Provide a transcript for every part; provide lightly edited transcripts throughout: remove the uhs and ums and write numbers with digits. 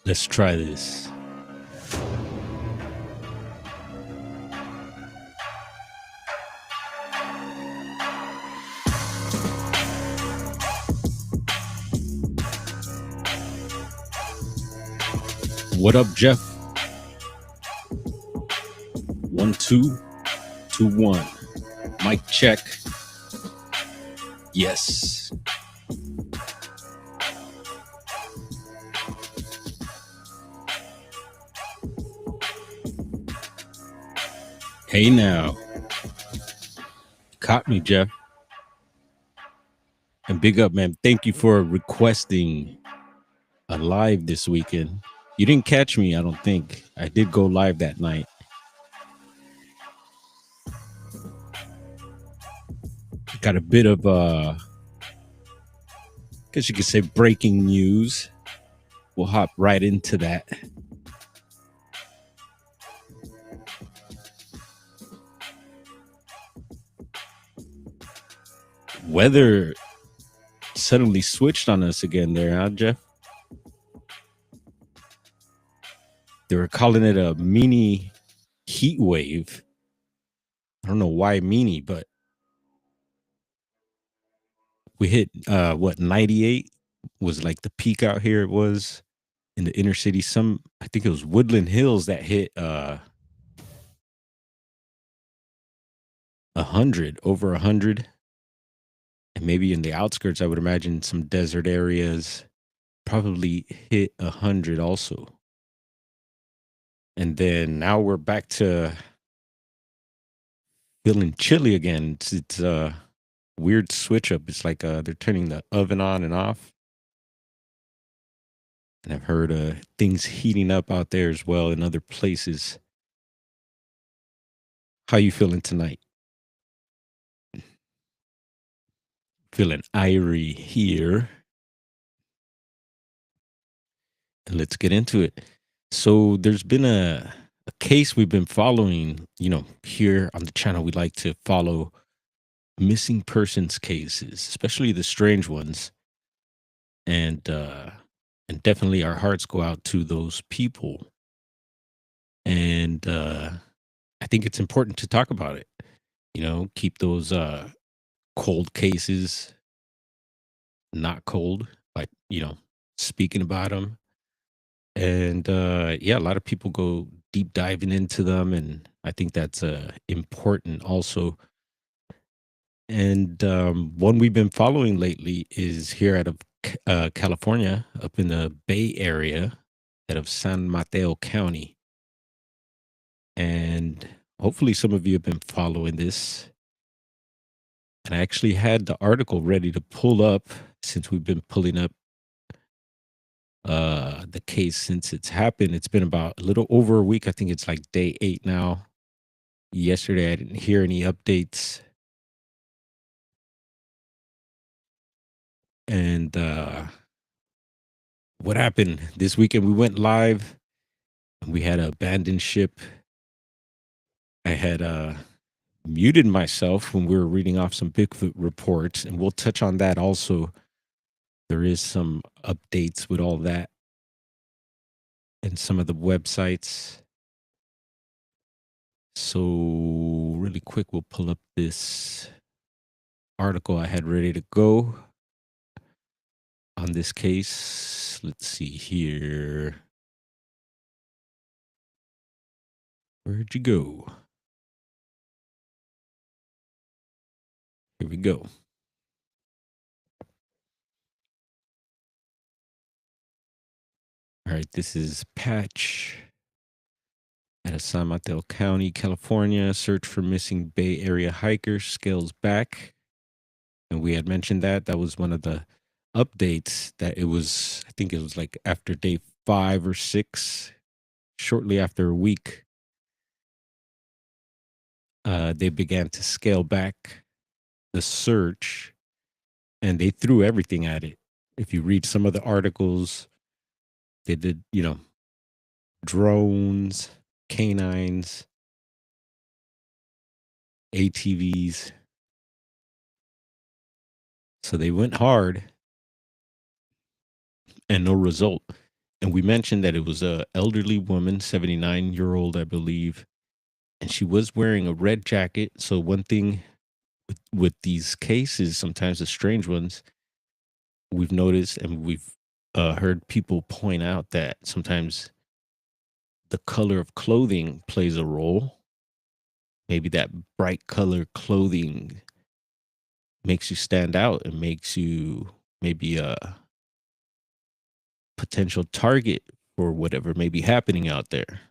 Let's try this. What up, Jeff? 1 2 2 1. Mic check. Yes. Hey now. Caught me, Jeff. And big up, man. Thank you for requesting a live this weekend. You didn't catch me, I don't think. I did go live that night. Got a bit of I guess you could say breaking news. We'll hop right into that. Weather suddenly switched on us again there, huh, Jeff? They were calling it a mini heat wave. I don't know why mini, but we hit 98 was like the peak out here. It was in the inner city. I think it was Woodland Hills that hit 100, over 100. And maybe in the outskirts, I would imagine some desert areas probably hit 100 also. And then now we're back to feeling chilly again. It's a weird switch up. It's like they're turning the oven on and off. And I've heard things heating up out there as well in other places. How you feeling tonight? Feeling irie here. And let's get into it. So there's been a case we've been following, here on the channel. We like to follow missing persons cases, especially the strange ones. And definitely our hearts go out to those people. And I think it's important to talk about it. Keep those cold cases not cold, like, speaking about them. And yeah, a lot of people go deep diving into them, and I think that's important also. And one we've been following lately is here out of California, up in the Bay Area, out of San Mateo County. And hopefully some of you have been following this. And I actually had the article ready to pull up, since we've been pulling up the case since it's happened. It's been about a little over a week. I think it's like day 8 now. Yesterday I didn't hear any updates. And what happened this weekend, we went live and we had an abandoned ship. I had muted myself when we were reading off some Bigfoot reports, and we'll touch on that also. There is some updates with all that and some of the websites. So really quick, we'll pull up this article I had ready to go on this case. Let's see here. Where'd you go? Here we go. All right, this is Patch out of San Mateo County, California. Search for missing Bay Area hiker scales back. And we had mentioned that was one of the updates, that it was, I think it was like after day 5 or 6, shortly after a week, they began to scale back the search, and they threw everything at it. If you read some of the articles, they did, drones, canines, ATVs. So they went hard and no result. and we mentioned that it was a elderly woman, 79-year-old, I believe, and she was wearing a red jacket. So one thing with these cases, sometimes the strange ones, we've noticed and we've heard people point out that sometimes the color of clothing plays a role. Maybe that bright color clothing makes you stand out and makes you maybe a potential target for whatever may be happening out there.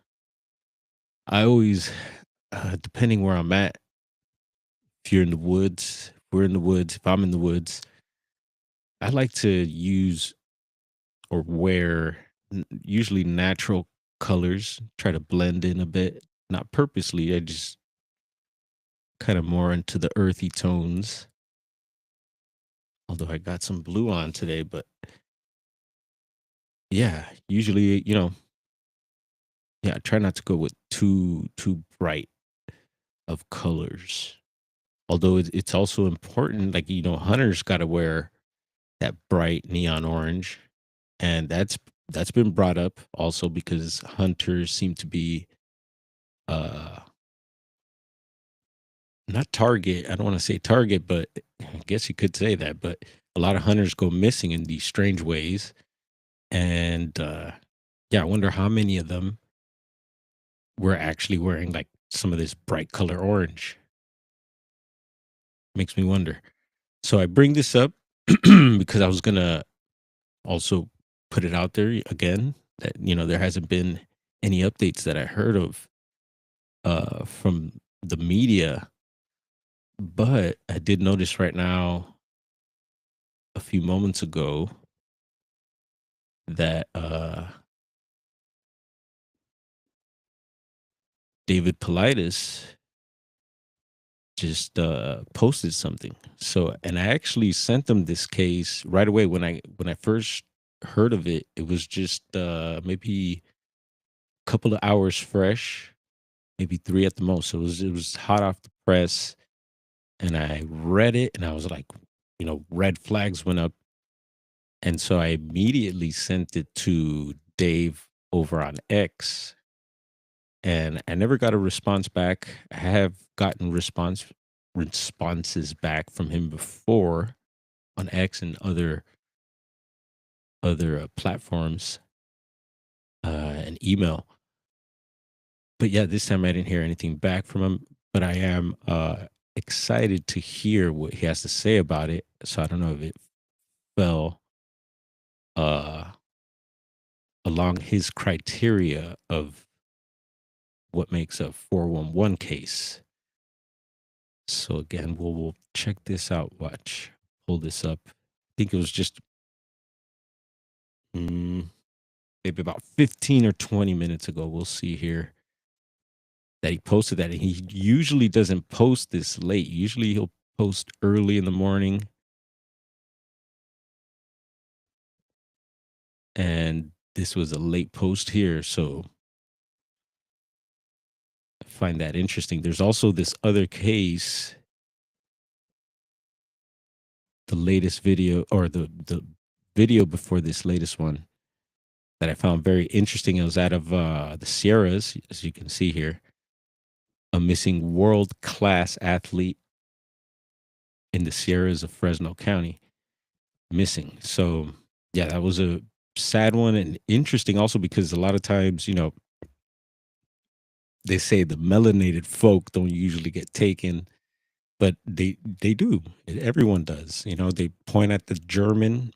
I always, depending where I'm at, if you're in the woods, if we're in the woods, if I'm in the woods, I like to use or wear usually natural colors, try to blend in a bit, not purposely. I just kind of more into the earthy tones. Although I got some blue on today, but yeah, usually, yeah, I try not to go with too bright of colors. Although it's also important, like hunters got to wear that bright neon orange, and that's been brought up also because hunters seem to be uh not target. I don't want to say target, but I guess you could say that. But a lot of hunters go missing in these strange ways, and yeah, I wonder how many of them were actually wearing like some of this bright color orange. Makes me wonder. So I bring this up because I was gonna also put it out there again that there hasn't been any updates that I heard of from the media, but I did notice right now a few moments ago that David Politis just posted something. So, and I actually sent them this case right away when I first heard of it. It was just maybe a couple of hours fresh, maybe 3 at the most. So it was hot off the press, and I read it, and I was like, red flags went up, and so I immediately sent it to Dave over on X, and I never got a response back. I have gotten responses back from him before on X and other platforms, and email. But yeah, this time I didn't hear anything back from him. But I am excited to hear what he has to say about it. So I don't know if it fell uh, along his criteria of what makes a 411 case. So again, we'll check this out. Watch, pull this up. I think it was just mm, maybe about 15 or 20 minutes ago. We'll see here that he posted that. And he usually doesn't post this late. Usually he'll post early in the morning. And this was a late post here. So I find that interesting. There's also this other case, the latest video or the video before this latest one that I found very interesting. It was out of the Sierras, as you can see here, a missing world class athlete in the Sierras of Fresno County missing. So yeah, that was a sad one and interesting also because a lot of times, they say the melanated folk don't usually get taken, but they do. Everyone does. They point at the German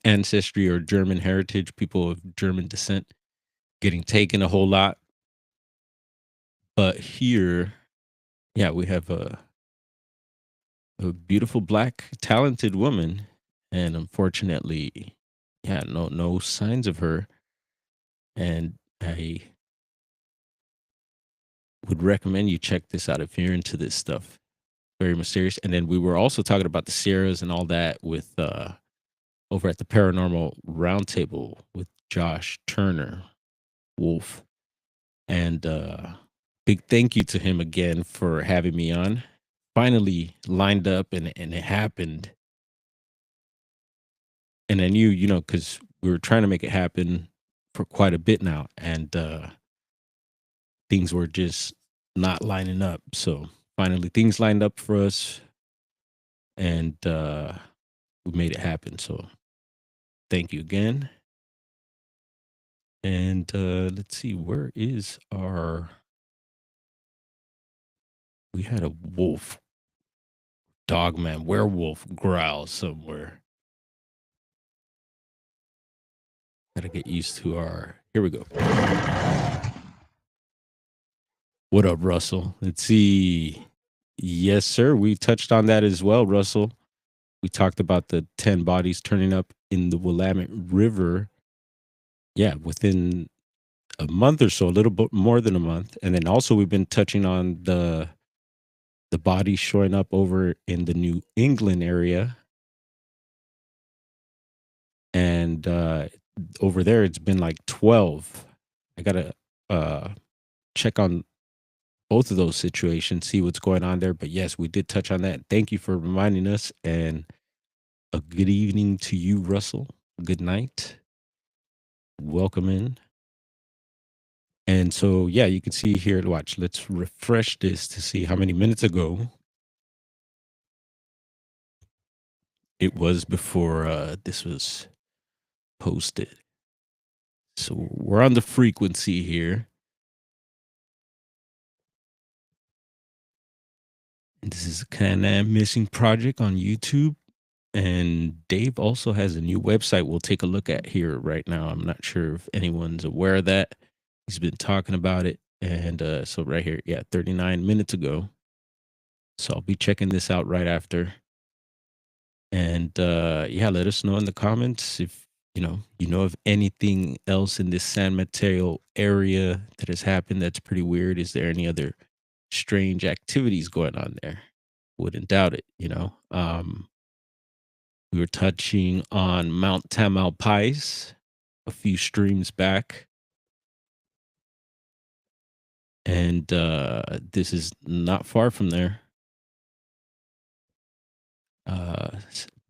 ancestry or German heritage, people of German descent getting taken a whole lot. But here, yeah, we have a beautiful black talented woman, and unfortunately, yeah, no signs of her. And I would recommend you check this out if you're into this stuff. Very mysterious. And then we were also talking about the Sierras and all that with over at the Paranormal Roundtable with Josh Turner Wolf. And big thank you to him again for having me on. Finally lined up and it happened. And I knew, because we were trying to make it happen for quite a bit now, and things were just not lining up. So finally, things lined up for us, and we made it happen. So thank you again. And let's see, where is our? We had a wolf, dogman, werewolf growl somewhere. Gotta get used to our. Here we go. What up, Russell? Let's see. Yes, sir. We touched on that as well, Russell. We talked about the 10 bodies turning up in the Willamette River. Yeah, within a month or so, a little bit more than a month. And then also we've been touching on the bodies showing up over in the New England area. And over there it's been like 12. I gotta check on both of those situations, see what's going on there. But yes, we did touch on that. Thank you for reminding us, and a good evening to you, Russell. Good night. Welcome in. And so, yeah, you can see here, watch, let's refresh this to see how many minutes ago it was before this was posted. So we're on the frequency here. And this is a Can-Am Missing Project on YouTube. And Dave also has a new website we'll take a look at here right now. I'm not sure if anyone's aware of that. He's been talking about it. And so right here, yeah, 39 minutes ago. So I'll be checking this out right after. And yeah, let us know in the comments if you know of anything else in this San Mateo area that has happened that's pretty weird. Is there any other strange activities going on there? Wouldn't doubt it, you know. We were touching on Mount Tamalpais a few streams back. And this is not far from there.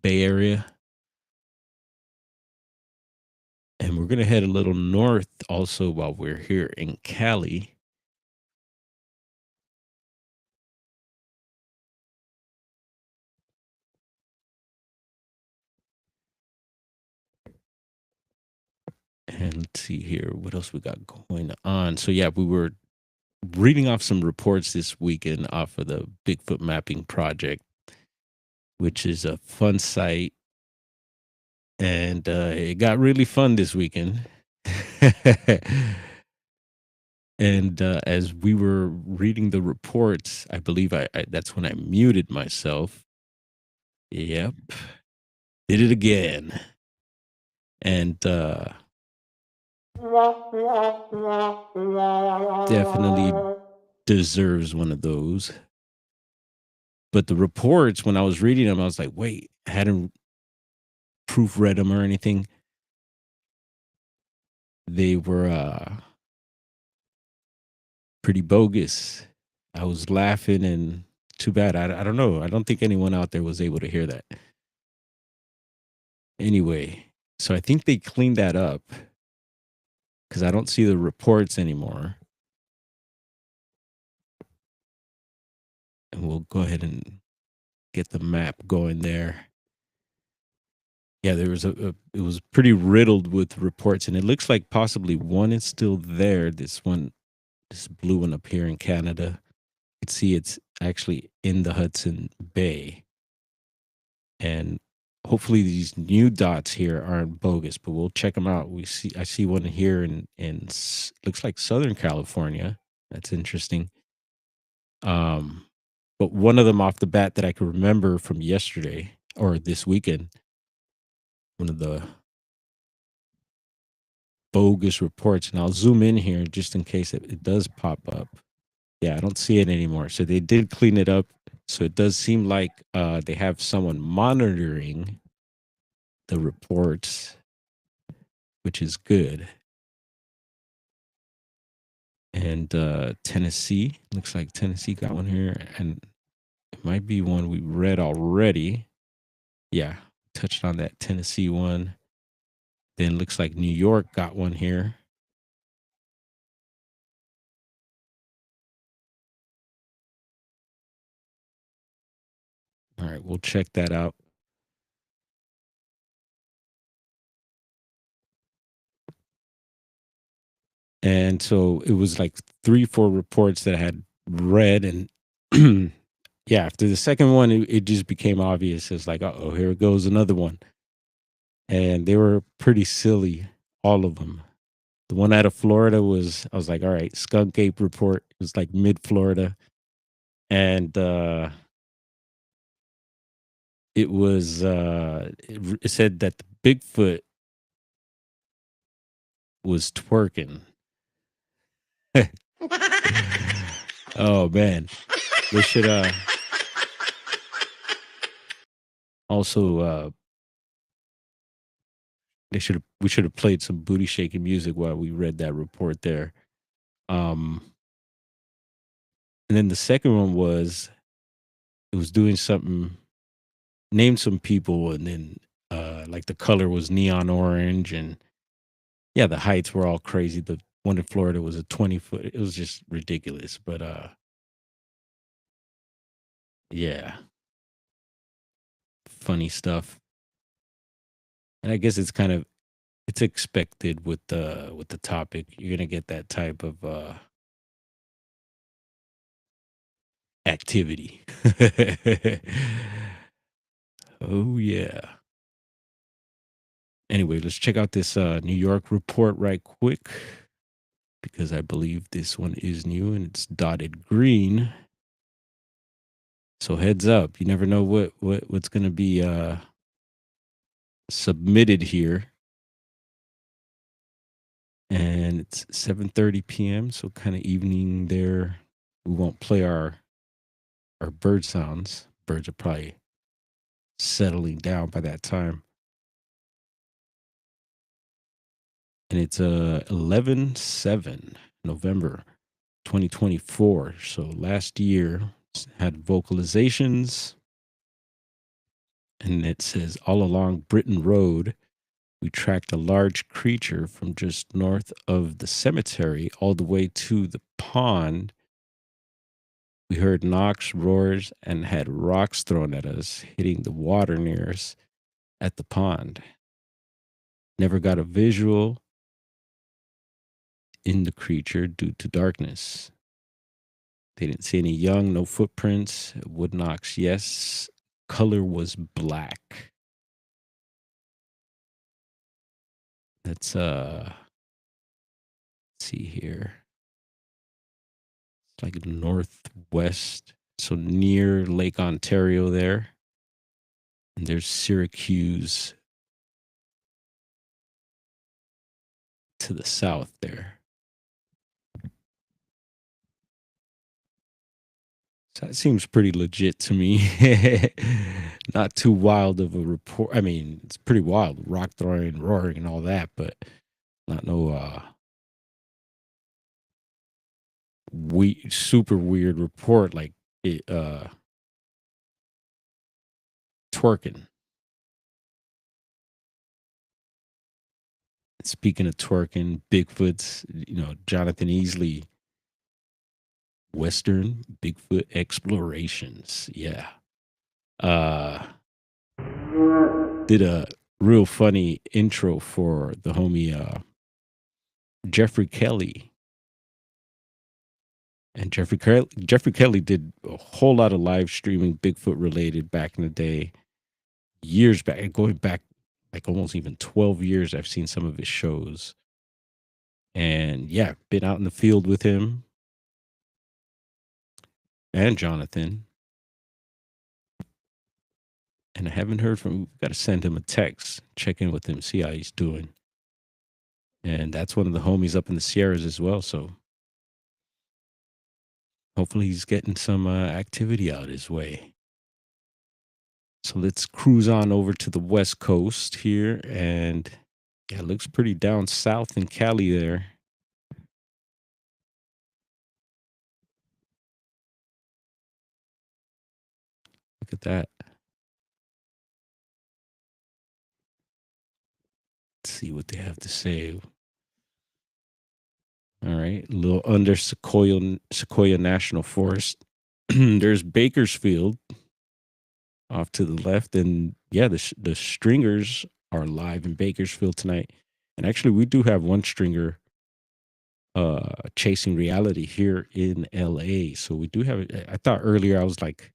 Bay Area. And we're going to head a little north also while we're here in Cali. And let's see here, what else we got going on. So yeah, we were reading off some reports this weekend off of the Bigfoot mapping project, which is a fun site. And it got really fun this weekend. And as we were reading the reports, I believe I that's when I muted myself. Yep. Did it again. And definitely deserves one of those. But the reports, when I was reading them, I was like, wait, I hadn't proofread them or anything. They were pretty bogus. I was laughing, and too bad. I don't know. I don't think anyone out there was able to hear that. Anyway, so I think they cleaned that up because I don't see the reports anymore. And we'll go ahead and get the map going there. Yeah, there was it was pretty riddled with reports, and it looks like possibly one is still there. This blue one up here in Canada. You can see it's actually in the Hudson Bay. And hopefully these new dots here aren't bogus, but we'll check them out. I see one here in looks like Southern California. That's interesting. But one of them off the bat that I can remember from yesterday or this weekend, one of the bogus reports, and I'll zoom in here just in case it does pop up. Yeah, I don't see it anymore. So they did clean it up. So it does seem like they have someone monitoring the reports, which is good. And Tennessee, looks like Tennessee got one here, and it might be one we read already. Yeah, touched on that Tennessee one. Then looks like New York got one here. All right, we'll check that out. And so it was like 3, 4 reports that I had read, and yeah, after the second one, it just became obvious. It's like, oh, here goes another one, and they were pretty silly, all of them. The one out of Florida was, I was like, all right, skunk ape report. It was like mid Florida, and it said that the Bigfoot was twerking. Oh man, they should also we should have played some booty shaking music while we read that report there. Um, and then the second one was, it was doing something, named some people, and then like the color was neon orange, and yeah, the heights were all crazy. The one in Florida was a 20-foot. It was just ridiculous. But yeah, funny stuff. And I guess it's expected with the topic. You're gonna get that type of activity. Oh yeah. Anyway, let's check out this New York report right quick, because I believe this one is new and it's dotted green. So heads up, you never know what's going to be submitted here. And it's 7:30 p.m., so kind of evening there. We won't play our bird sounds. Birds are probably settling down by that time. And it's 11/7 November 2024. So last year had vocalizations, and it says, all along Britain Road, we tracked a large creature from just north of the cemetery all the way to the pond. We heard knocks, roars, and had rocks thrown at us, hitting the water near us at the pond. Never got a visual in the creature due to darkness. They didn't see any young, no footprints. Wood knocks, yes. Color was black. That's let's see here. It's like northwest, so near Lake Ontario there. And there's Syracuse to the south there. So that seems pretty legit to me. Not too wild of a report. I mean, it's pretty wild, rock throwing, roaring, and all that, but not no super weird report like it, twerking. Speaking of twerking, Bigfoot's, Jonathan Easley, Western Bigfoot Explorations. Yeah. Uh, did a real funny intro for the homie Jeffrey Kelly. And Jeffrey Kelly did a whole lot of live streaming Bigfoot related back in the day, years back, going back like almost even 12 years. I've seen some of his shows. And yeah, been out in the field with him and Jonathan. And I haven't heard from him. Got to send him a text, check in with him, see how he's doing. And that's one of the homies up in the Sierras as well. So hopefully he's getting some activity out his way. So let's cruise on over to the West Coast here. And yeah, it looks pretty down south in Cali there. Look at that. Let's see what they have to say. All right, a little under Sequoia National Forest. There's Bakersfield off to the left, and yeah, the Stringers are live in Bakersfield tonight. And actually, we do have one stringer chasing reality here in LA. So we do have it. I thought earlier I was like,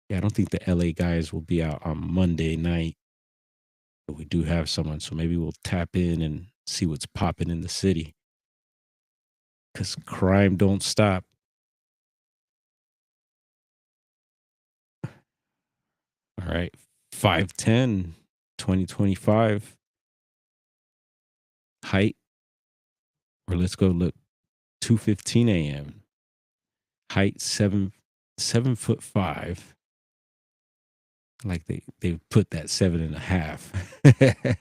yeah, I don't think the LA guys will be out on Monday night, but we do have someone. So maybe we'll tap in and see what's popping in the city because crime don't stop. All right. 5'10", 2025 height, or let's go look 2:15 a.m. Height 7 foot 5. Like they put that 7.5.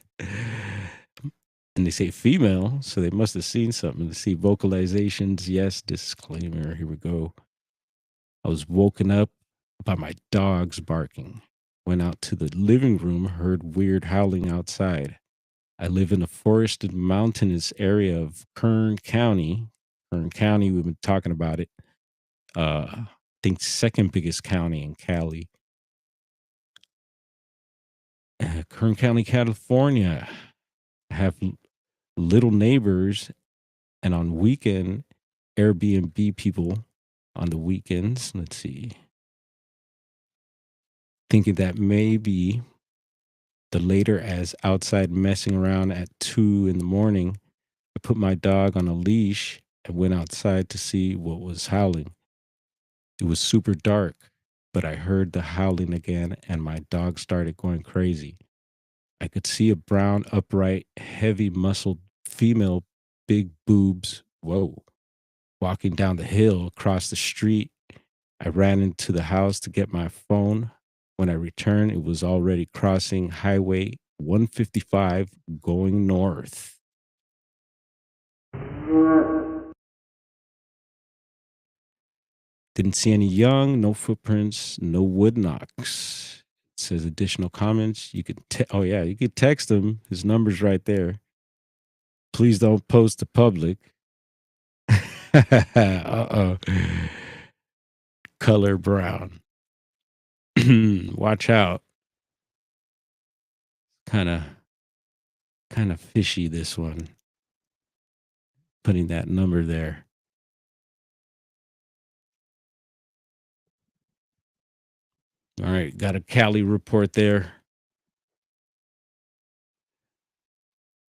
And they say female, so they must have seen something. To see vocalizations, yes, disclaimer. Here we go. I was woken up by my dogs barking. Went out to the living room, heard weird howling outside. I live in a forested mountainous area of Kern County. Kern County, we've been talking about it. I think second biggest county in Cali. Kern County, California. I have little neighbors, and on weekend Airbnb people on the weekends. Let's see. Thinking that maybe the later as outside messing around at 2 in the morning, I put my dog on a leash and went outside to see what was howling. It was super dark, but I heard the howling again and my dog started going crazy. I could see a brown, upright, heavy muscled female, big boobs. Whoa. Walking down the hill across the street. I ran into the house to get my phone. When I returned, it was already crossing Highway 155 going north. Didn't see any young, no footprints, no wood knocks. It says additional comments. You could, oh yeah, you could text him. His number's right there. Please don't post to public. Uh-oh. Color brown. Watch out. Kind of fishy, this one. Putting that number there. All right, got a Cali report there.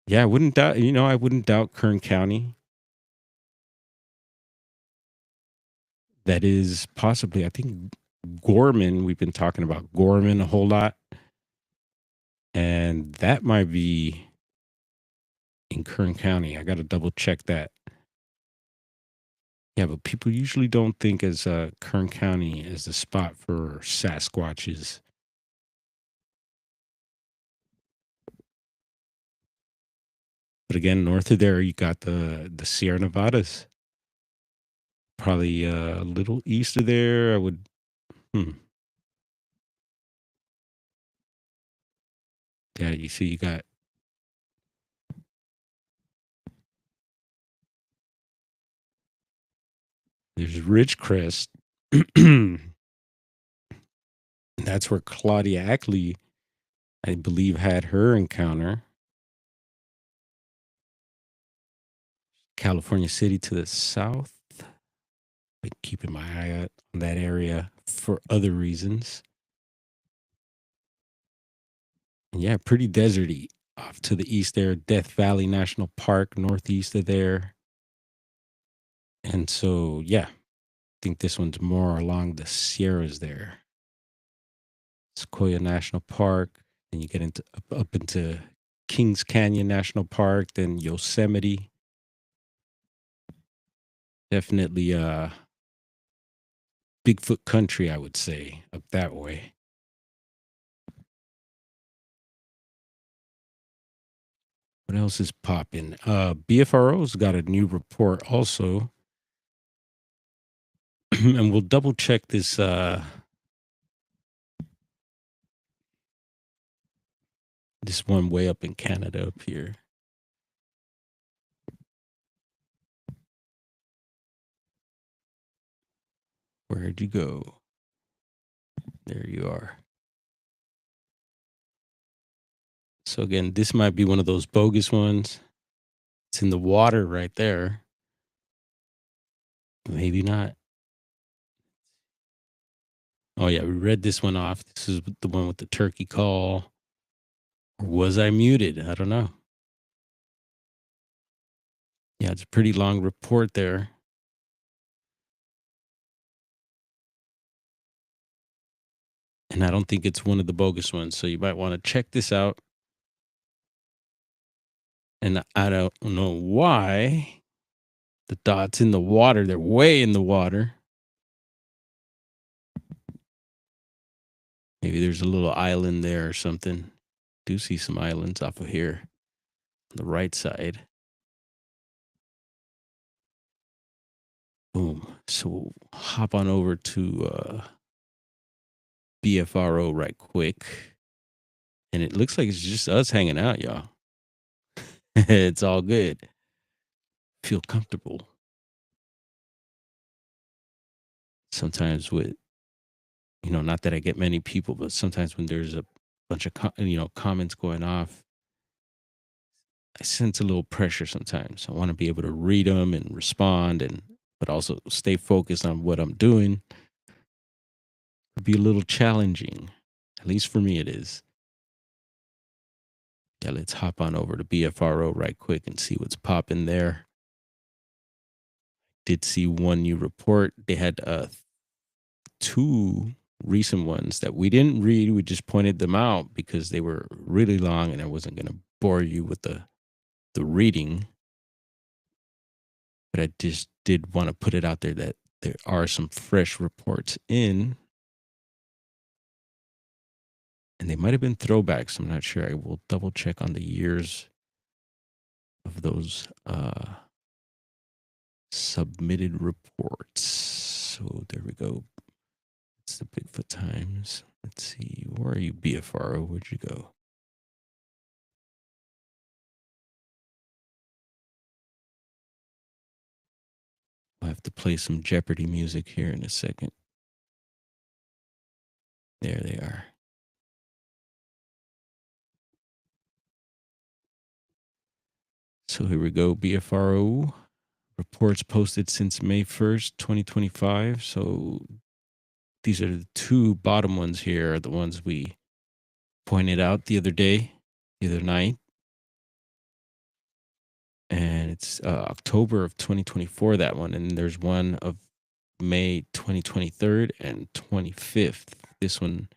Yeah, I wouldn't doubt, I wouldn't doubt Kern County. That is possibly, I think Gorman, we've been talking about Gorman a whole lot. And that might be in Kern County. I got to double check that. Yeah, but people usually don't think as Kern County as the spot for Sasquatches. But again, north of there, you got the Sierra Nevadas. Probably a little east of there, I would. Yeah, you see, you got there's Ridgecrest. That's where Claudia Ackley, I believe, had her encounter. California City to the south. Like keeping my eye out on that area for other reasons. And yeah, pretty deserty. Off to the east there, Death Valley National Park, northeast of there. And so, yeah, I think this one's more along the Sierras there. Sequoia National Park. Then you get into up into Kings Canyon National Park, then Yosemite. Definitely Bigfoot country, I would say, up that way. What else is popping? BFRO's got a new report also. And we'll double check this this one way up in Canada up here. Where'd you go? There you are. So again, this might be one of those bogus ones. It's in the water right there. Maybe not. Oh yeah, we read this one off. This is the one with the turkey call. Or was I muted? I don't know. Yeah, it's a pretty long report there. And I don't think it's one of the bogus ones. So you might want to check this out. And I don't know why the dots in the water, they're way in the water. Maybe there's a little island there or something. Do see some islands off of here on the right side. Boom. So we'll hop on over to BFRO right quick. And it looks like it's just us hanging out, y'all. It's all good. Feel comfortable. Sometimes with, not that I get many people, but sometimes when there's a bunch of, comments going off, I sense a little pressure sometimes. I want to be able to read them and respond but also stay focused on what I'm doing. It'd be a little challenging. At least for me it is. Yeah, let's hop on over to BFRO right quick and see what's popping there. Did see one new report. They had two recent ones that we didn't read. We just pointed them out because they were really long and I wasn't going to bore you with the reading. But I just did want to put it out there that there are some fresh reports in. And they might have been throwbacks. I'm not sure. I will double check on the years of those submitted reports. So there we go. It's the Bigfoot Times. Let's see. Where are you, BFRO? Where'd you go? I'll have to play some Jeopardy music here in a second. There they are. So here we go. BFRO reports posted since May 1st, 2025. So these are the two bottom ones here, are the ones we pointed out the other night. And it's October of 2024, that one. And there's one of May 2023 and 25th. This one,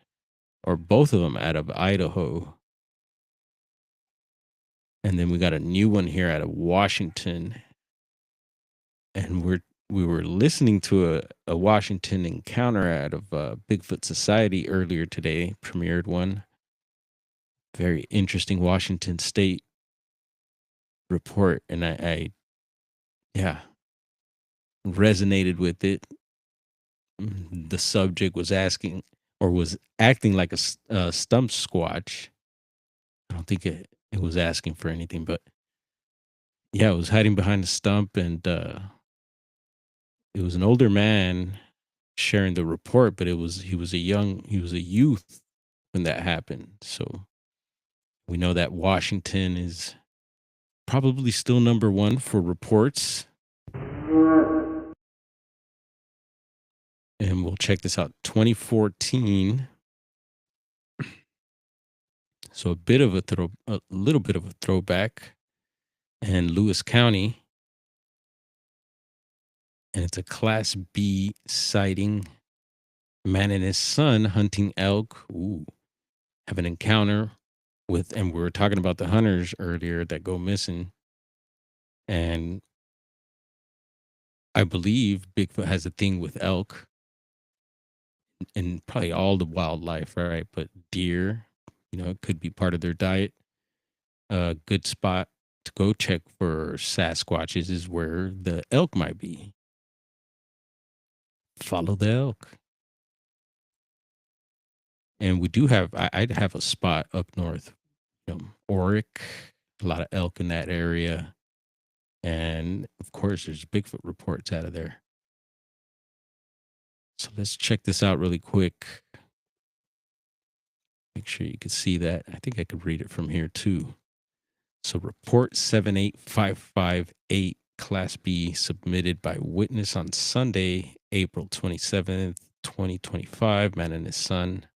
or both of them, out of Idaho. And then we got a new one here out of Washington. And we were listening to a Washington encounter out of Bigfoot Society earlier today, premiered one. Very interesting Washington State report. And I resonated with it. The subject was asking or was acting like a stump squatch. I don't think it was asking for anything, but yeah, it was hiding behind a stump, and it was an older man sharing the report, but he was a youth when that happened. So we know that Washington is probably still number one for reports. And we'll check this out. 2014. So a little bit of a throwback. And Lewis County. And it's a Class B sighting. Man and his son hunting elk. Ooh. Have an encounter with, and we were talking about the hunters earlier that go missing. And I believe Bigfoot has a thing with elk and probably all the wildlife, right? But deer, it could be part of their diet. A good spot to go check for Sasquatches is where the elk might be. Follow the elk. And we do have, I'd have a spot up north, Oric, a lot of elk in that area. And of course, there's Bigfoot reports out of there. So let's check this out really quick. Make sure you can see that. I think I could read it from here too. So report 78558 Class B submitted by witness on Sunday, April 27th, 2025. Man and his son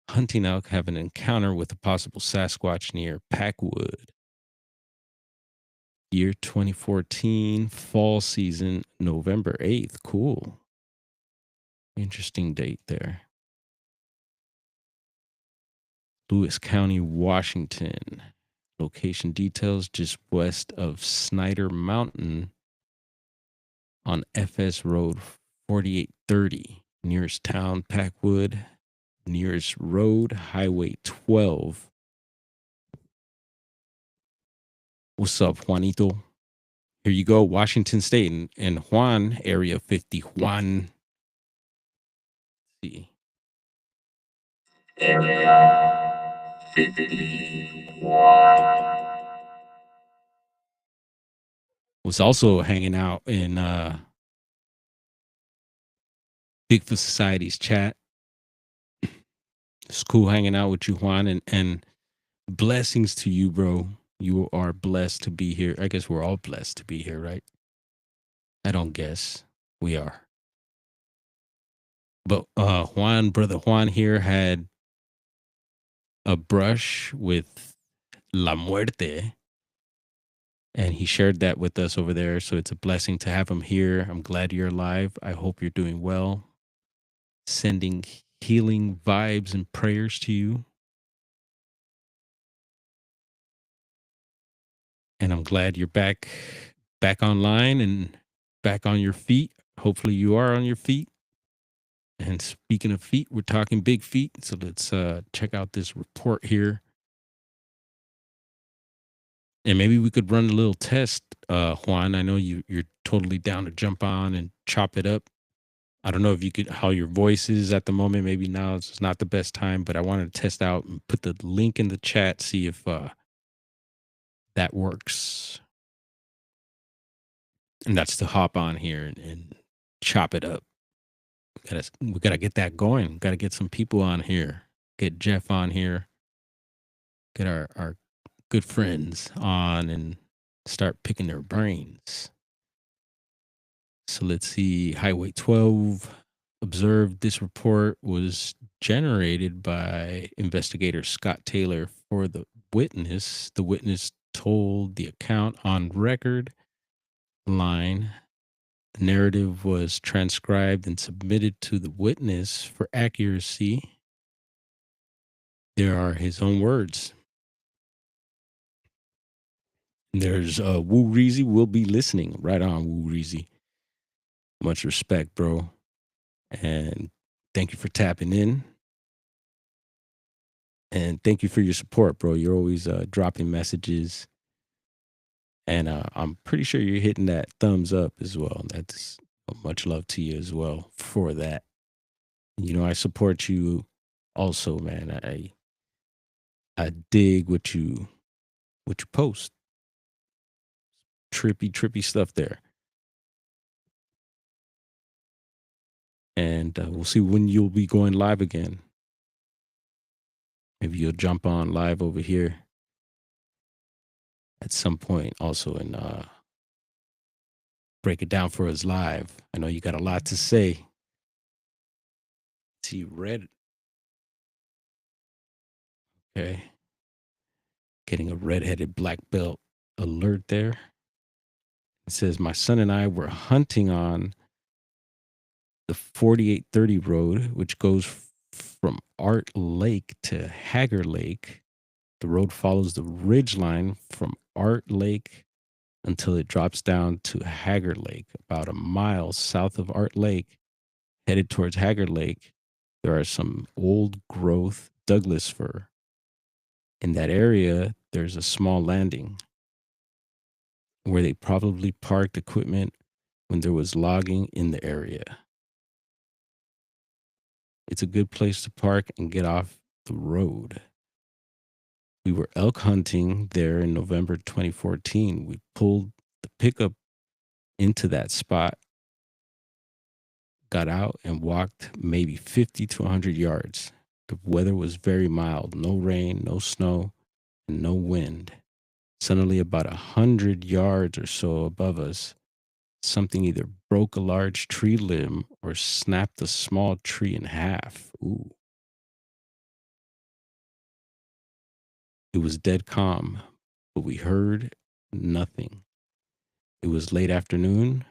hunting elk have an encounter with a possible Sasquatch near Packwood. Year 2014, fall season, November 8th. Cool. Interesting date there. Lewis County, Washington. Location details just west of Snyder Mountain on FS Road 4830. Nearest town, Packwood. Nearest road, Highway 12. What's up, Juanito? Here you go, Washington State and Juan, Area 50. Juan. See. Area 51. Was also hanging out in Bigfoot Society's chat. It's cool hanging out with you, Juan, and blessings to you, bro. You are blessed to be here. I guess we're all blessed to be here, right? I don't guess. We are. But brother Juan here had a brush with La Muerte, and he shared that with us over there. So it's a blessing to have him here. I'm glad you're alive. I hope you're doing well. Sending healing vibes and prayers to you. And I'm glad you're back online and back on your feet. Hopefully you are on your feet. And speaking of feet, we're talking big feet. So let's check out this report here. And maybe we could run a little test, Juan. I know you're totally down to jump on and chop it up. I don't know if you could, how your voice is at the moment. Maybe now it's not the best time, but I wanted to test out and put the link in the chat, see if that works. And that's to hop on here and chop it up. We gotta get that going. Gotta get some people on here. Get Jeff on here. Get our good friends on and start picking their brains. So let's see. Highway 12 observed. This report was generated by investigator Scott Taylor for the witness. The witness told the account on record line. The narrative was transcribed and submitted to the witness for accuracy. There are his own words. There's Woo Reezy will be listening. Right on, Woo Reezy. Much respect, bro. And thank you for tapping in. And thank you for your support, bro. You're always dropping messages. And I'm pretty sure you're hitting that thumbs up as well. That's much love to you as well for that. You know, I support you also, man. I dig what you post. Trippy stuff there. And we'll see when you'll be going live again. Maybe you'll jump on live over here at some point also and break it down for us live. I know you got a lot to say. See red. Okay. Getting a redheaded black belt alert there. It says, my son and I were hunting on the 4830 road, which goes from Art Lake to Hager Lake. The road follows the ridge line from Art Lake until it drops down to Hager Lake, about a mile south of Art Lake. Headed towards Hager Lake, there are some old growth Douglas fir. In that area, there's a small landing where they probably parked equipment when there was logging in the area. It's a good place to park and get off the road. We were elk hunting there in November 2014. We pulled the pickup into that spot. got out and walked maybe 50 to 100 yards. The weather was very mild, no rain, no snow, and no wind. Suddenly, about 100 yards or so above us, something either broke a large tree limb or snapped a small tree in half. Ooh. It was dead calm, but we heard nothing. It was late afternoon,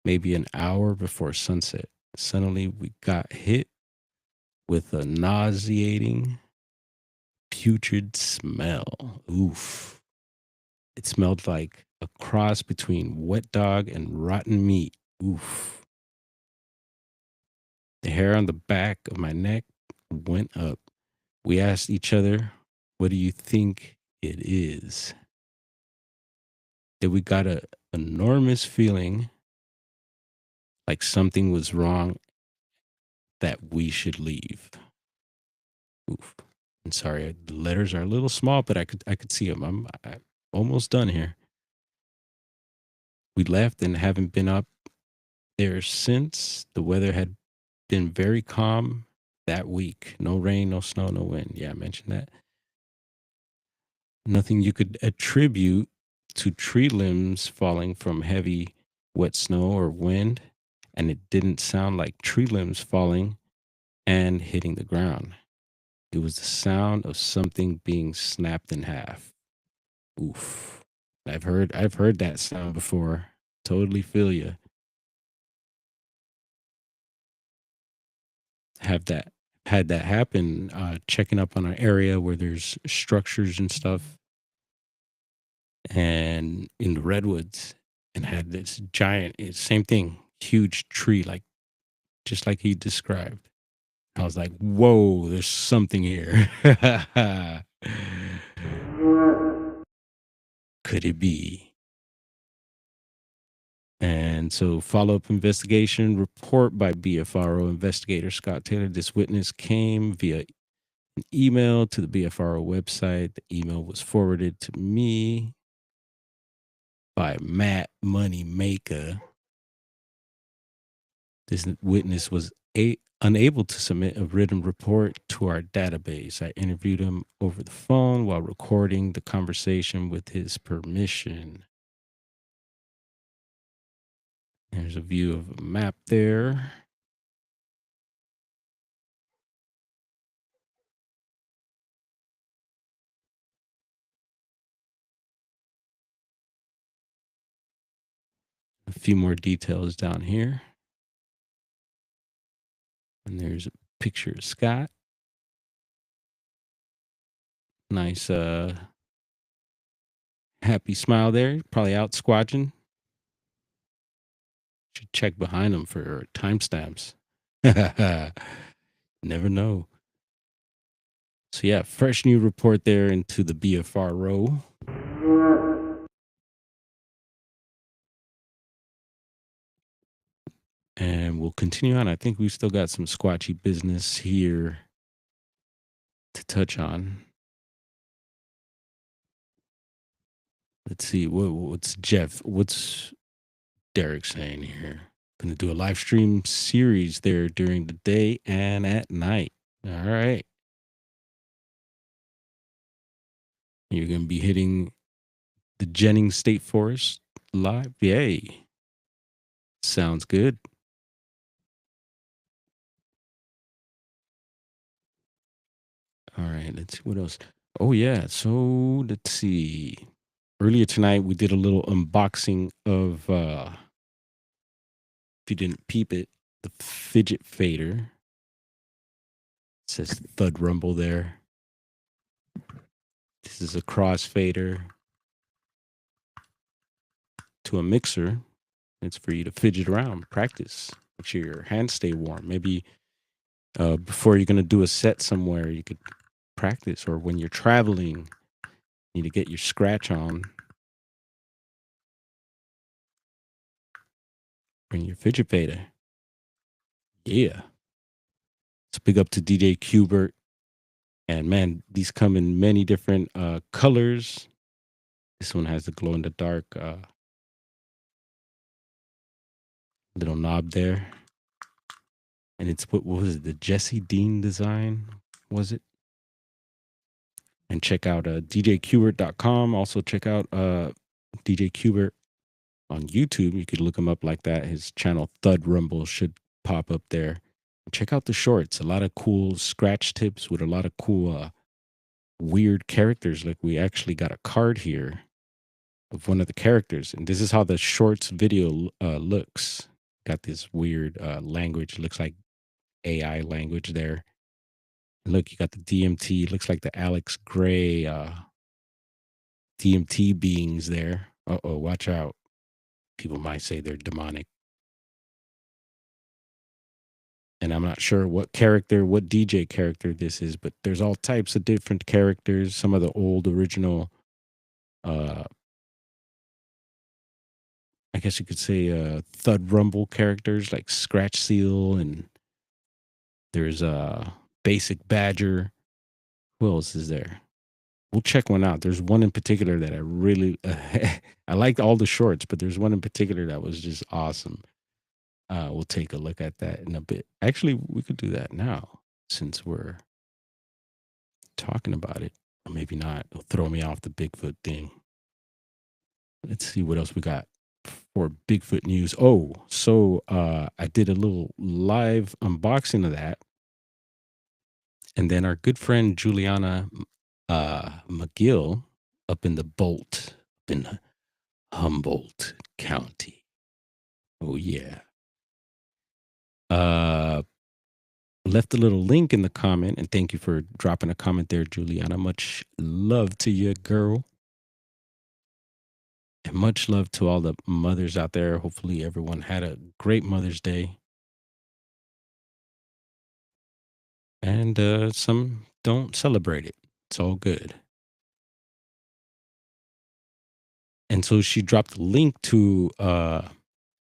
maybe an hour before sunset. Suddenly, we got hit with a nauseating, putrid smell. Oof. It smelled like a cross between wet dog and rotten meat. Oof. The hair on the back of my neck went up. We asked each other, "What do you think it is?" Then we got a enormous feeling like something was wrong, that we should leave. Oof. I'm sorry, the letters are a little small, but I could see them. I'm almost done here. We left and haven't been up there since. The weather had been very calm that week. No rain, no snow, no wind. Yeah, I mentioned that. Nothing you could attribute to tree limbs falling from heavy, wet snow or wind. And it didn't sound like tree limbs falling and hitting the ground. It was the sound of something being snapped in half. Oof. I've heard that sound before. Totally feel you. Have that had that happen, checking up on an area where there's structures and stuff and in the redwoods and had this giant same thing, huge tree, like just like he described. I was like, whoa, there's something here. Could it be? And so, follow up investigation report by BFRO investigator Scott Taylor. This witness came via an email to the BFRO website. The email was forwarded to me by Matt Moneymaker. This witness was unable to submit a written report to our database. I interviewed him over the phone while recording the conversation with his permission. There's a view of a map there. A few more details down here. And there's a picture of Scott. Nice happy smile there. Probably out squatching. Should check behind him for timestamps. Never know. So yeah, fresh new report there into the BFRO. And we'll continue on. I think we've still got some squatchy business here to touch on. Let's see. What's Derek saying here? Gonna do a live stream series there during the day and at night. All right. You're gonna be hitting the Jennings State Forest live. Yay. Sounds good. All right, let's see what else. Oh yeah, so let's see. Earlier tonight we did a little unboxing of if you didn't peep it, the fidget fader. It says thud rumble there. This is a crossfader to a mixer. It's for you to fidget around, practice. Make sure your hands stay warm. Maybe before you're gonna do a set somewhere, you could practice, or when you're traveling, you need to get your scratch on. Bring your fidget fader. Yeah. So big up to DJ Qbert. And man, these come in many different colors. This one has the glow in the dark little knob there. And it's what was it? The Jesse Dean design, was it? And check out djqbert.com. Also check out DJ Qbert on YouTube. You could look him up like that. His channel Thud Rumble should pop up there. Check out the shorts. A lot of cool scratch tips with a lot of cool weird characters. Like we actually got a card here of one of the characters, and this is how the shorts video looks. Got this weird language. Looks like AI language there. Look, you got the DMT. Looks like the Alex Gray DMT beings there. Uh-oh, watch out. People might say they're demonic. And I'm not sure what character, what DJ character this is, but there's all types of different characters. Some of the old original, I guess you could say Thud Rumble characters like Scratch Seal, and there's Basic Badger. Who else is there? We'll check one out. There's one in particular that I really, I liked all the shorts, but there's one in particular that was just awesome. We'll take a look at that in a bit. Actually, we could do that now since we're talking about it. Or maybe not. It'll throw me off the Bigfoot thing. Let's see what else we got for Bigfoot news. Oh, so I did a little live unboxing of that. And then our good friend Juliana McGill up in the Bolt, up in Humboldt County. Oh, yeah. Left a little link in the comment, and thank you for dropping a comment there, Juliana. Much love to you, girl. And much love to all the mothers out there. Hopefully everyone had a great Mother's Day. And some don't celebrate it. It's all good. And so she dropped a link to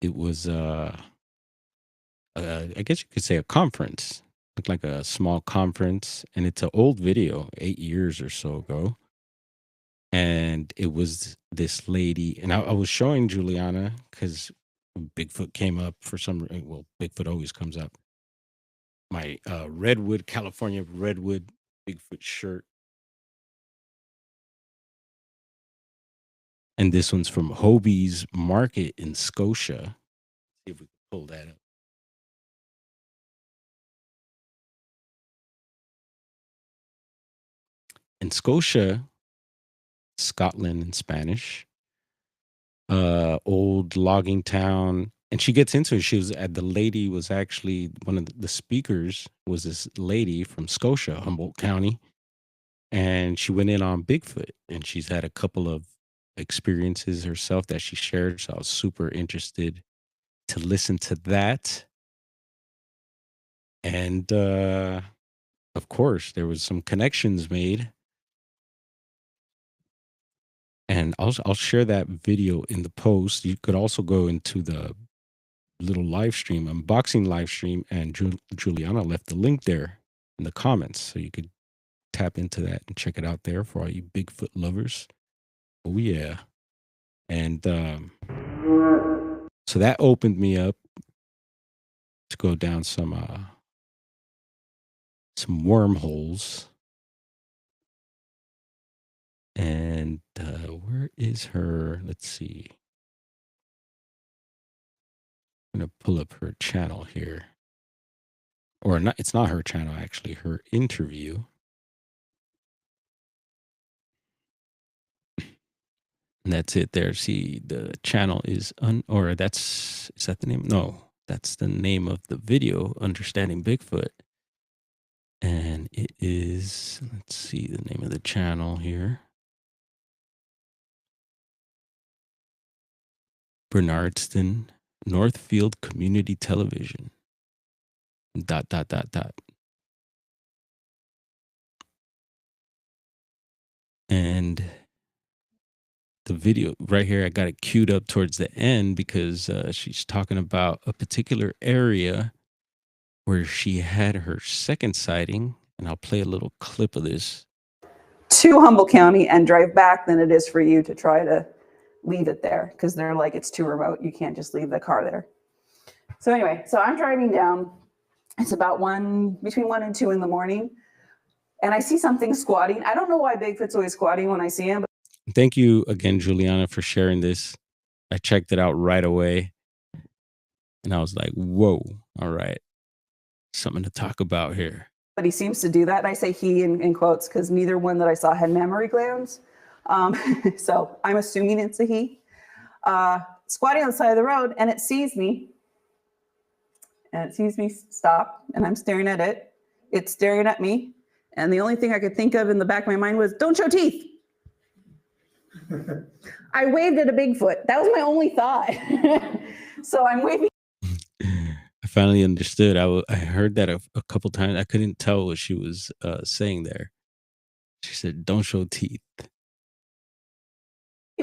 it was I guess you could say a conference. Looked like a small conference, and it's an old video, 8 years or so ago. And it was this lady, and I was showing Juliana because Bigfoot came up for some. Well, Bigfoot always comes up. My Redwood, California Redwood Bigfoot shirt, and this one's from Hobie's Market in Scotia. See if we can pull that up. In Scotia, Scotland in Spanish, old logging town. And she gets into it. She was the lady was actually one of the speakers was this lady from Scotia, Humboldt County. And she went in on Bigfoot, and she's had a couple of experiences herself that she shared. So I was super interested to listen to that. And of course, there was some connections made. And I'll share that video in the post. You could also go into the little live stream, unboxing live stream, and Juliana left the link there in the comments. So you could tap into that and check it out there for all you Bigfoot lovers. Oh, yeah. And so that opened me up to go down some wormholes. And where is her? Let's see. I'm going to pull up her channel here. Or not, it's not her channel, actually, her interview. And that's it there. See, the channel is is that the name? No, that's the name of the video, Understanding Bigfoot. And it is, let's see the name of the channel here. Bernardston Northfield Community Television. ... And the video right here, I got it queued up towards the end because she's talking about a particular area where she had her second sighting. And I'll play a little clip of this. To Humboldt County and drive back than it is for you to try to leave it there, because they're like, it's too remote. You can't just leave the car there. So anyway, so I'm driving down It's about between 1 and 2 in the morning. And I see something squatting. I don't know why Bigfoot's always squatting when I see him. Thank you again, Juliana, for sharing this. I checked it out right away and I was like, whoa, all right. Something to talk about here. But he seems to do that. And I say he in quotes because neither one that I saw had mammary glands. So I'm assuming it's a he. Squatting on the side of the road, and it sees me. And it sees me stop, and I'm staring at it. It's staring at me. And the only thing I could think of in the back of my mind was, don't show teeth. I waved at a Bigfoot. That was my only thought. So I'm waving. I finally understood. I heard that a couple times. I couldn't tell what she was saying there. She said, don't show teeth.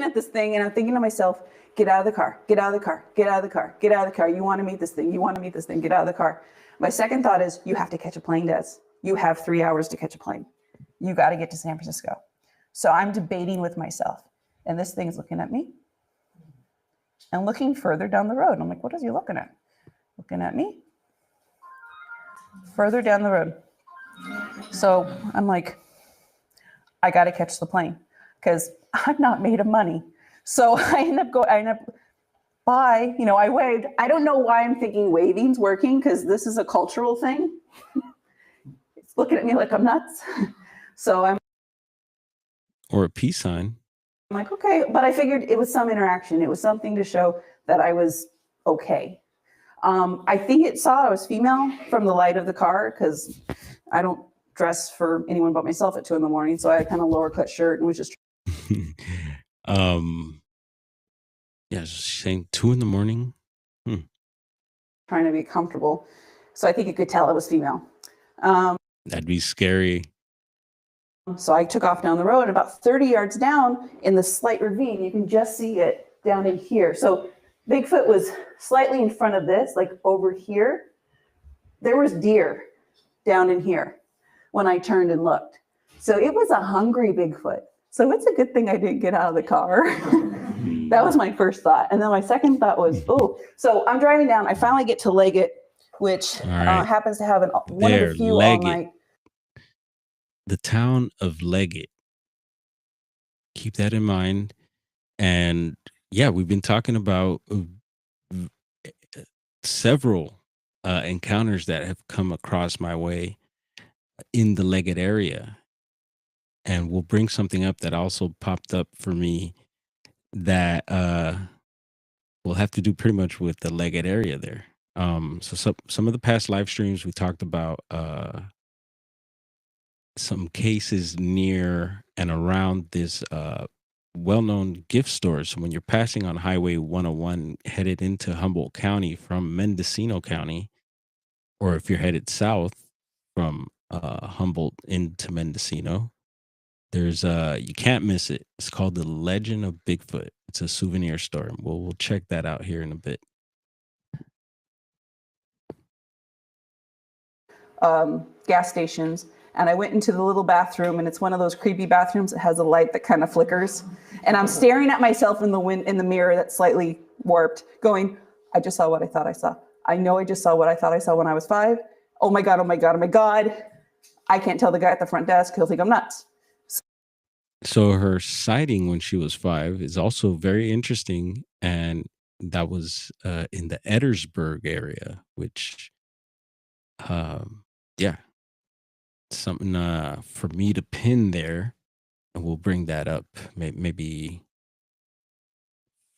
At this thing, and I'm thinking to myself, get out of the car, get out of the car, get out of the car, get out of the car. You want to meet this thing, you want to meet this thing, get out of the car. My second thought is, you have to catch a plane, Des. You have 3 hours to catch a plane. You got to get to San Francisco. So I'm debating with myself, and this thing's looking at me and looking further down the road. I'm like, what is he looking at? Looking at me further down the road. So I'm like, I got to catch the plane because I'm not made of money. So I end up by, I waved. I don't know why I'm thinking waving's working because this is a cultural thing. It's looking at me like I'm nuts. So I'm. Or a peace sign. I'm like, okay, but I figured it was some interaction. It was something to show that I was okay. I think it saw I was female from the light of the car because I don't dress for anyone but myself at 2 a.m. So I had kind of lower cut shirt and was just. Yeah, saying 2 a.m. Trying to be comfortable. So I think you could tell it was female. That'd be scary. So I took off down the road, and about 30 yards down in the slight ravine, you can just see it down in here. So Bigfoot was slightly in front of this, like over here. There was deer down in here when I turned and looked. So it was a hungry Bigfoot. So it's a good thing I didn't get out of the car. That was my first thought. And then my second thought was, so I'm driving down. I finally get to Leggett, which happens to have one of the few all night. The town of Leggett. Keep that in mind. And yeah, we've been talking about several encounters that have come across my way in the Leggett area. And we'll bring something up that also popped up for me that we'll have to do pretty much with the Leggett area there. So some of the past live streams we talked about some cases near and around this well-known gift store. So when you're passing on Highway 101 headed into Humboldt County from Mendocino County, or if you're headed south from Humboldt into Mendocino, there's you can't miss it. It's called the Legend of Bigfoot. It's a souvenir store. We'll check that out here in a bit. Gas stations, and I went into the little bathroom, and it's one of those creepy bathrooms that has a light that kind of flickers, and I'm staring at myself in the mirror that's slightly warped, going, I just saw what I thought I saw. I know I just saw what I thought I saw when I was 5. Oh my God, oh my God, oh my God. I can't tell the guy at the front desk. He'll think I'm nuts. So her sighting when she was 5 is also very interesting, and that was in the Eddersburg area, which yeah, something for me to pin there, and we'll bring that up maybe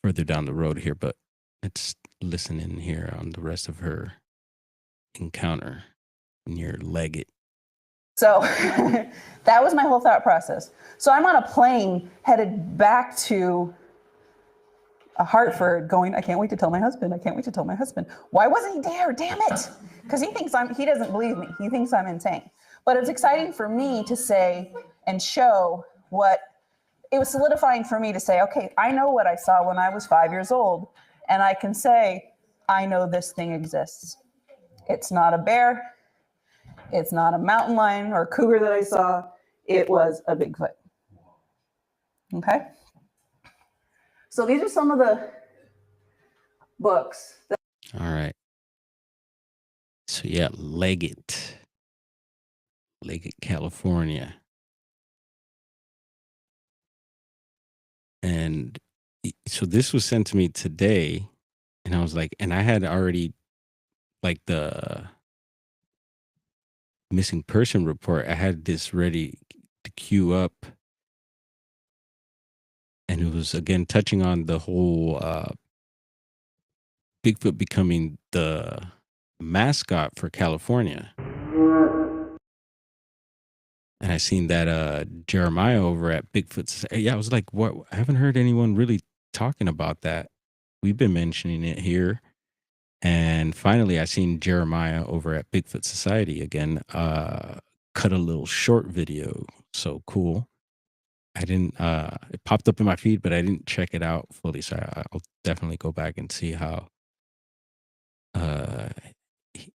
further down the road here, but let's listen in here on the rest of her encounter near Leggett. So that was my whole thought process. So I'm on a plane headed back to Hartford going, I can't wait to tell my husband. I can't wait to tell my husband. Why wasn't he there? Damn it. Because he doesn't believe me. He thinks I'm insane. But it's exciting for me to say and show it was solidifying for me to say, okay, I know what I saw when I was 5 years old. And I can say, I know this thing exists. It's not a bear. It's not a mountain lion or cougar that I saw. It was a Bigfoot. Okay. So these are some of the books. All right. So yeah, Leggett, California. And so this was sent to me today, and I was like, and I had already like the missing person report. I had this ready to queue up, and it was again touching on the whole Bigfoot becoming the mascot for California. And I seen that Jeremiah over at Bigfoot Society. Yeah, I was like, what? I haven't heard anyone really talking about that. We've been mentioning it here. And finally, I seen Jeremiah over at Bigfoot Society again, cut a little short video. So cool. I didn't, it popped up in my feed, but I didn't check it out fully. So I'll definitely go back and see how uh,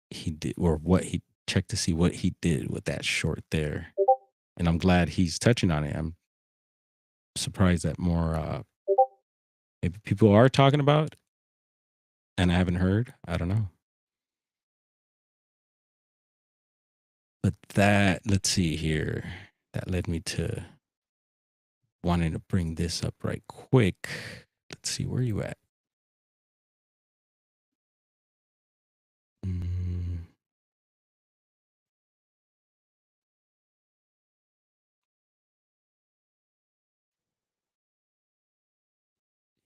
he did, or what he checked to see what he did with that short there. And I'm glad he's touching on it. I'm surprised that more maybe people are talking about it, and I haven't heard. I don't know. But that, let's see here. That led me to wanting to bring this up right quick. Let's see, where you at? Mm,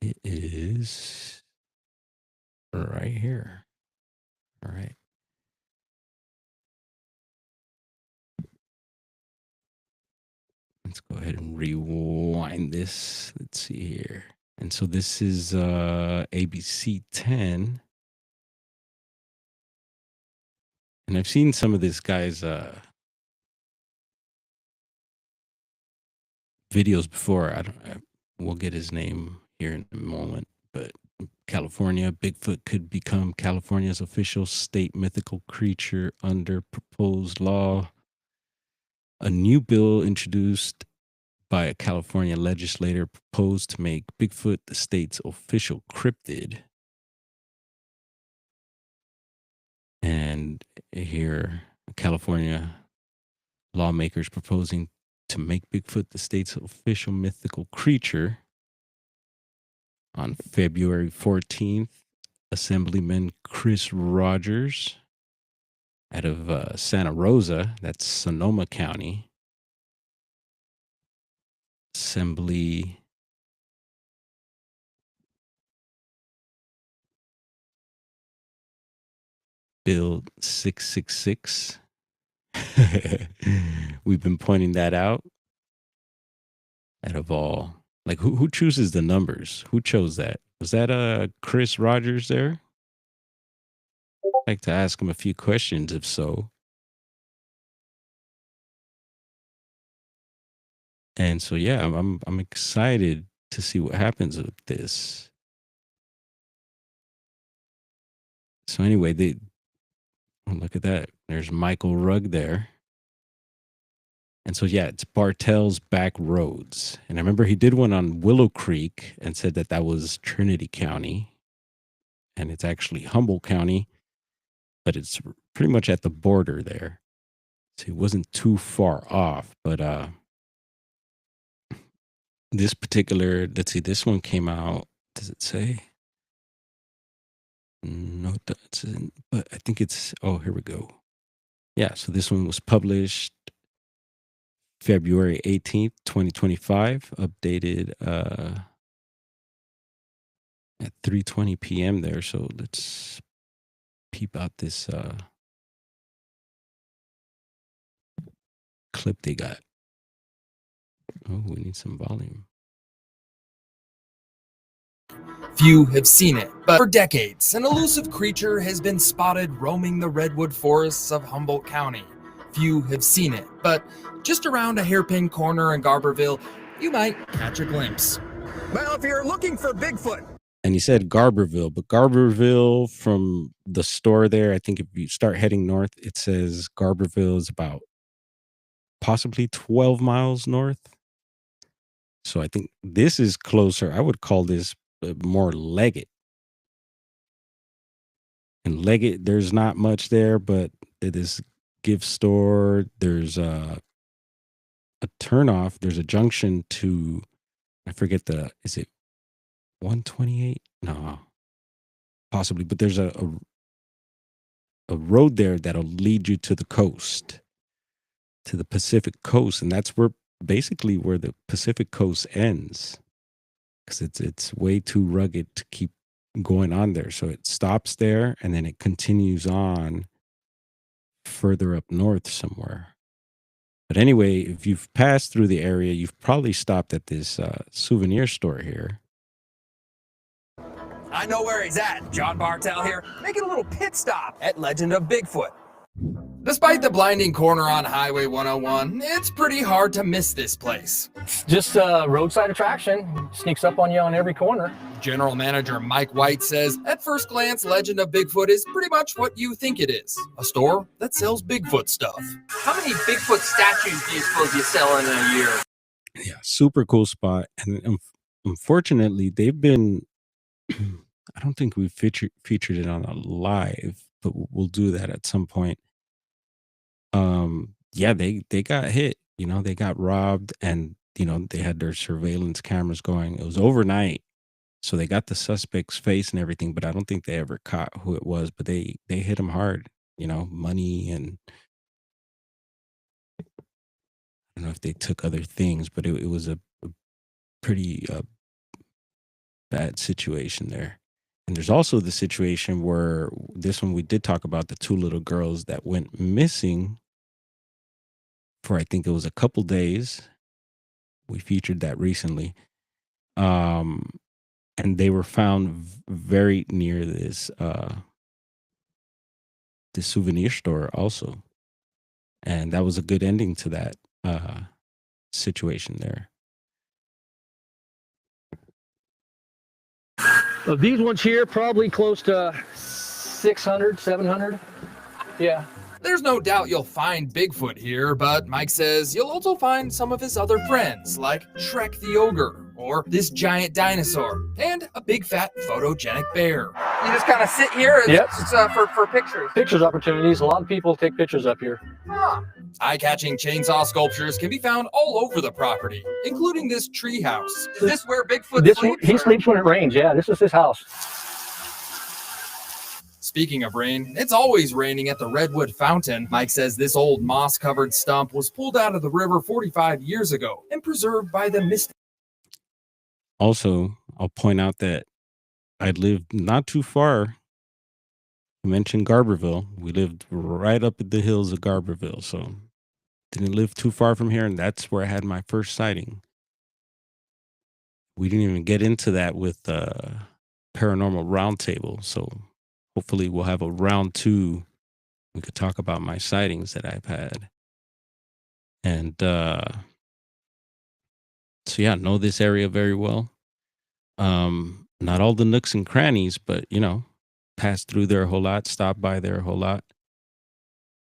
it is right here. All right. Let's go ahead and rewind this. Let's see here. And so this is ABC 10. And I've seen some of this guy's videos before. We'll get his name here in a moment, but California, Bigfoot could become California's official state mythical creature under proposed law. A new bill introduced by a California legislator proposed to make Bigfoot the state's official cryptid. And here, California lawmakers proposing to make Bigfoot the state's official mythical creature. On February 14th, Assemblyman Chris Rogers out of Santa Rosa, that's Sonoma County, Assembly Bill 666. We've been pointing that out. Out of all, like who chooses the numbers? Who chose that? Was that Chris Rogers there? I'd like to ask him a few questions if so. And so yeah, I'm excited to see what happens with this. So anyway, look at that. There's Michael Rugg there. And so yeah, it's Bartell's Back Roads. And I remember he did one on Willow Creek and said that that was Trinity County. And it's actually Humboldt County, but it's pretty much at the border there. So it wasn't too far off. But this particular, let's see, this one came out, does it say? No, it doesn't. But I think it's, oh, here we go. Yeah, so this one was published February 18th, 2025, updated at 3:20 p.m. there. So let's peep out this clip they got. Oh, we need some volume. Few have seen it, but for decades, an elusive creature has been spotted roaming the redwood forests of Humboldt County. Few have seen it, but just around a hairpin corner in Garberville, you might catch a glimpse. Well, if you're looking for Bigfoot, And he said Garberville, but Garberville from the store there, I think if you start heading north, it says Garberville is about possibly 12 miles north. So I think this is closer. I would call this more Leggett. In Leggett, there's not much there, but it is gift store. There's a turnoff. There's a junction to, I forget is it 128? No, possibly, but there's a road there that'll lead you to the coast, to the Pacific coast, and that's basically where the Pacific coast ends, because it's way too rugged to keep going on there. So it stops there, and then it continues on further up north somewhere. But anyway, if you've passed through the area, you've probably stopped at this souvenir store here. I know where he's at. John Bartell here, making a little pit stop at Legend of Bigfoot. Despite the blinding corner on Highway 101, it's pretty hard to miss this place. Just a roadside attraction. Sneaks up on you on every corner. General Manager Mike White says, at first glance, Legend of Bigfoot is pretty much what you think it is. A store that sells Bigfoot stuff. How many Bigfoot statues do you suppose you sell in a year? Yeah, super cool spot. And unfortunately, they've been, I don't think we've featured it on a live, but we'll do that at some point. Yeah, they got hit, they got robbed, and they had their surveillance cameras going. It was overnight, so they got the suspect's face and everything, but I don't think they ever caught who it was. But they hit him hard, money, and I don't know if they took other things, but it was a pretty bad situation there. And there's also the situation where this one we did talk about, the two little girls that went missing for, I think it was a couple days. We featured that recently. And they were found very near this souvenir store also. And that was a good ending to that situation there. These ones here, probably close to 600, 700. Yeah. There's no doubt you'll find Bigfoot here, but Mike says you'll also find some of his other friends, like Shrek the Ogre, or this giant dinosaur, and a big fat photogenic bear. You just kind of sit here and Yep. it's, for pictures. Pictures opportunities. A lot of people take pictures up here. Huh. Eye-catching chainsaw sculptures can be found all over the property, including this treehouse. Is this where Bigfoot He sleeps? sleeps when it rains. Yeah, this is his house. Speaking of rain, it's always raining at the Redwood Fountain. Mike says this old moss-covered stump was pulled out of the river 45 years ago and preserved by the mystic. Also, I'll point out that I lived not too far. You mentioned Garberville. We lived right up at the hills of Garberville, so didn't live too far from here, and that's where I had my first sighting. We didn't even get into that with Paranormal Roundtable, so hopefully we'll have a round 2. We could talk about my sightings that I've had. And so yeah, know this area very well. Not all the nooks and crannies, but passed through there a whole lot, stopped by there a whole lot.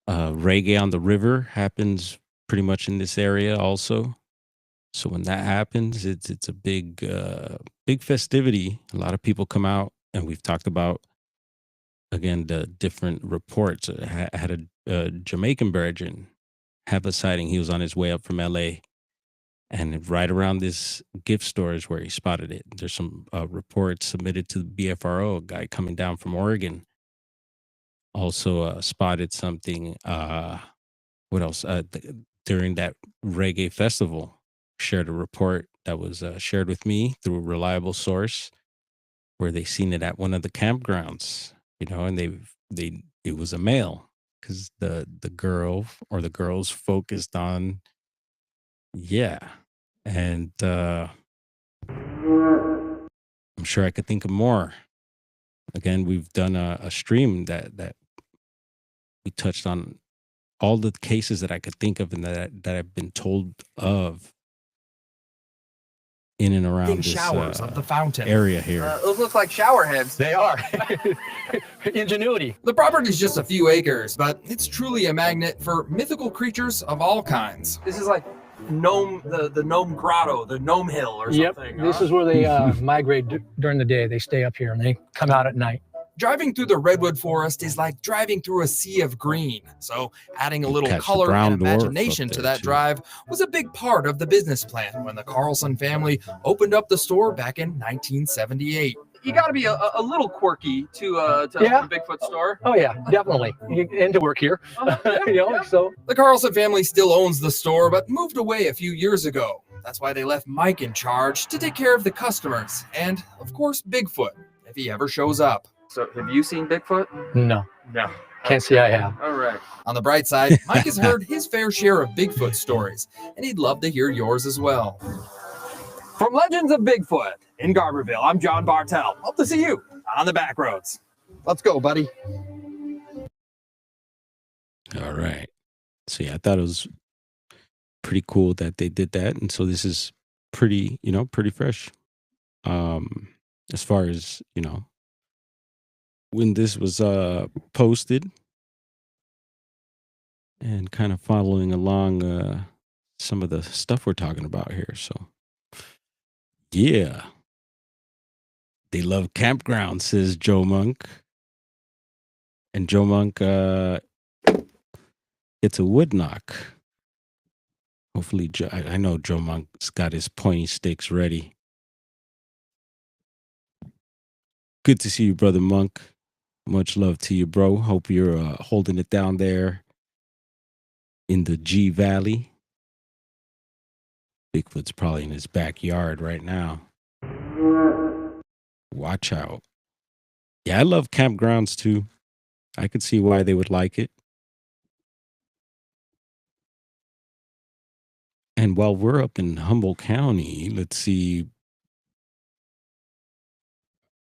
Reggae on the river happens pretty much in this area also. So when that happens, it's a big festivity. A lot of people come out, and we've talked about, again, the different reports. I had a Jamaican Virgin have a sighting. He was on his way up from LA, and right around this gift store is where he spotted it. There's some reports submitted to the BFRO, a guy coming down from Oregon. Also spotted something. What else? During that reggae festival, shared a report that was shared with me through a reliable source, where they seen it at one of the campgrounds. And it was a male, because the girl or the girls focused on, yeah. And I'm sure I could think of more. Again, we've done a stream that we touched on all the cases that I could think of and that I've been told of in and around Big this showers of the fountain area here. Those look like shower heads. They are. Ingenuity. The property is just a few acres, but it's truly a magnet for mythical creatures of all kinds. This is like the gnome grotto, the gnome hill or Yep. something. This is where they migrate during the day. They stay up here and they come out at night. Driving through the redwood forest is like driving through a sea of green, so adding a You little catch the color brown and dwarf up imagination to there, that too. drive was a big part of the business plan when the Carlson family opened up the store back in 1978. You got to be a little quirky to Yeah. open a Bigfoot store. Oh yeah, definitely. And to work here, you know. So The Carlson family still owns the store, but moved away a few years ago. That's why they left Mike in charge to take care of the customers and, of course, Bigfoot, if he ever shows up. So, have you seen Bigfoot? no, No. can't say I have. All right. On the bright side, Mike has heard his fair share of Bigfoot stories, and he'd love to hear yours as well. From Legends of Bigfoot in Garberville, I'm John Bartell. Hope to see you on the back roads. Let's go, buddy. All right. So yeah, I thought it was pretty cool that they did that, and so this is pretty, pretty fresh. As far as when this was posted, and kind of following along some of the stuff we're talking about here. So yeah, they love campgrounds, says Joe Monk, and Joe Monk gets a wood knock. Hopefully, I know Joe Monk's got his pointy sticks ready. Good to see you, Brother Monk. Much love to you, bro. Hope you're holding it down there in the G Valley. Bigfoot's probably in his backyard right now. Watch out. Yeah, I love campgrounds too. I could see why they would like it. And while we're up in Humboldt County, let's see.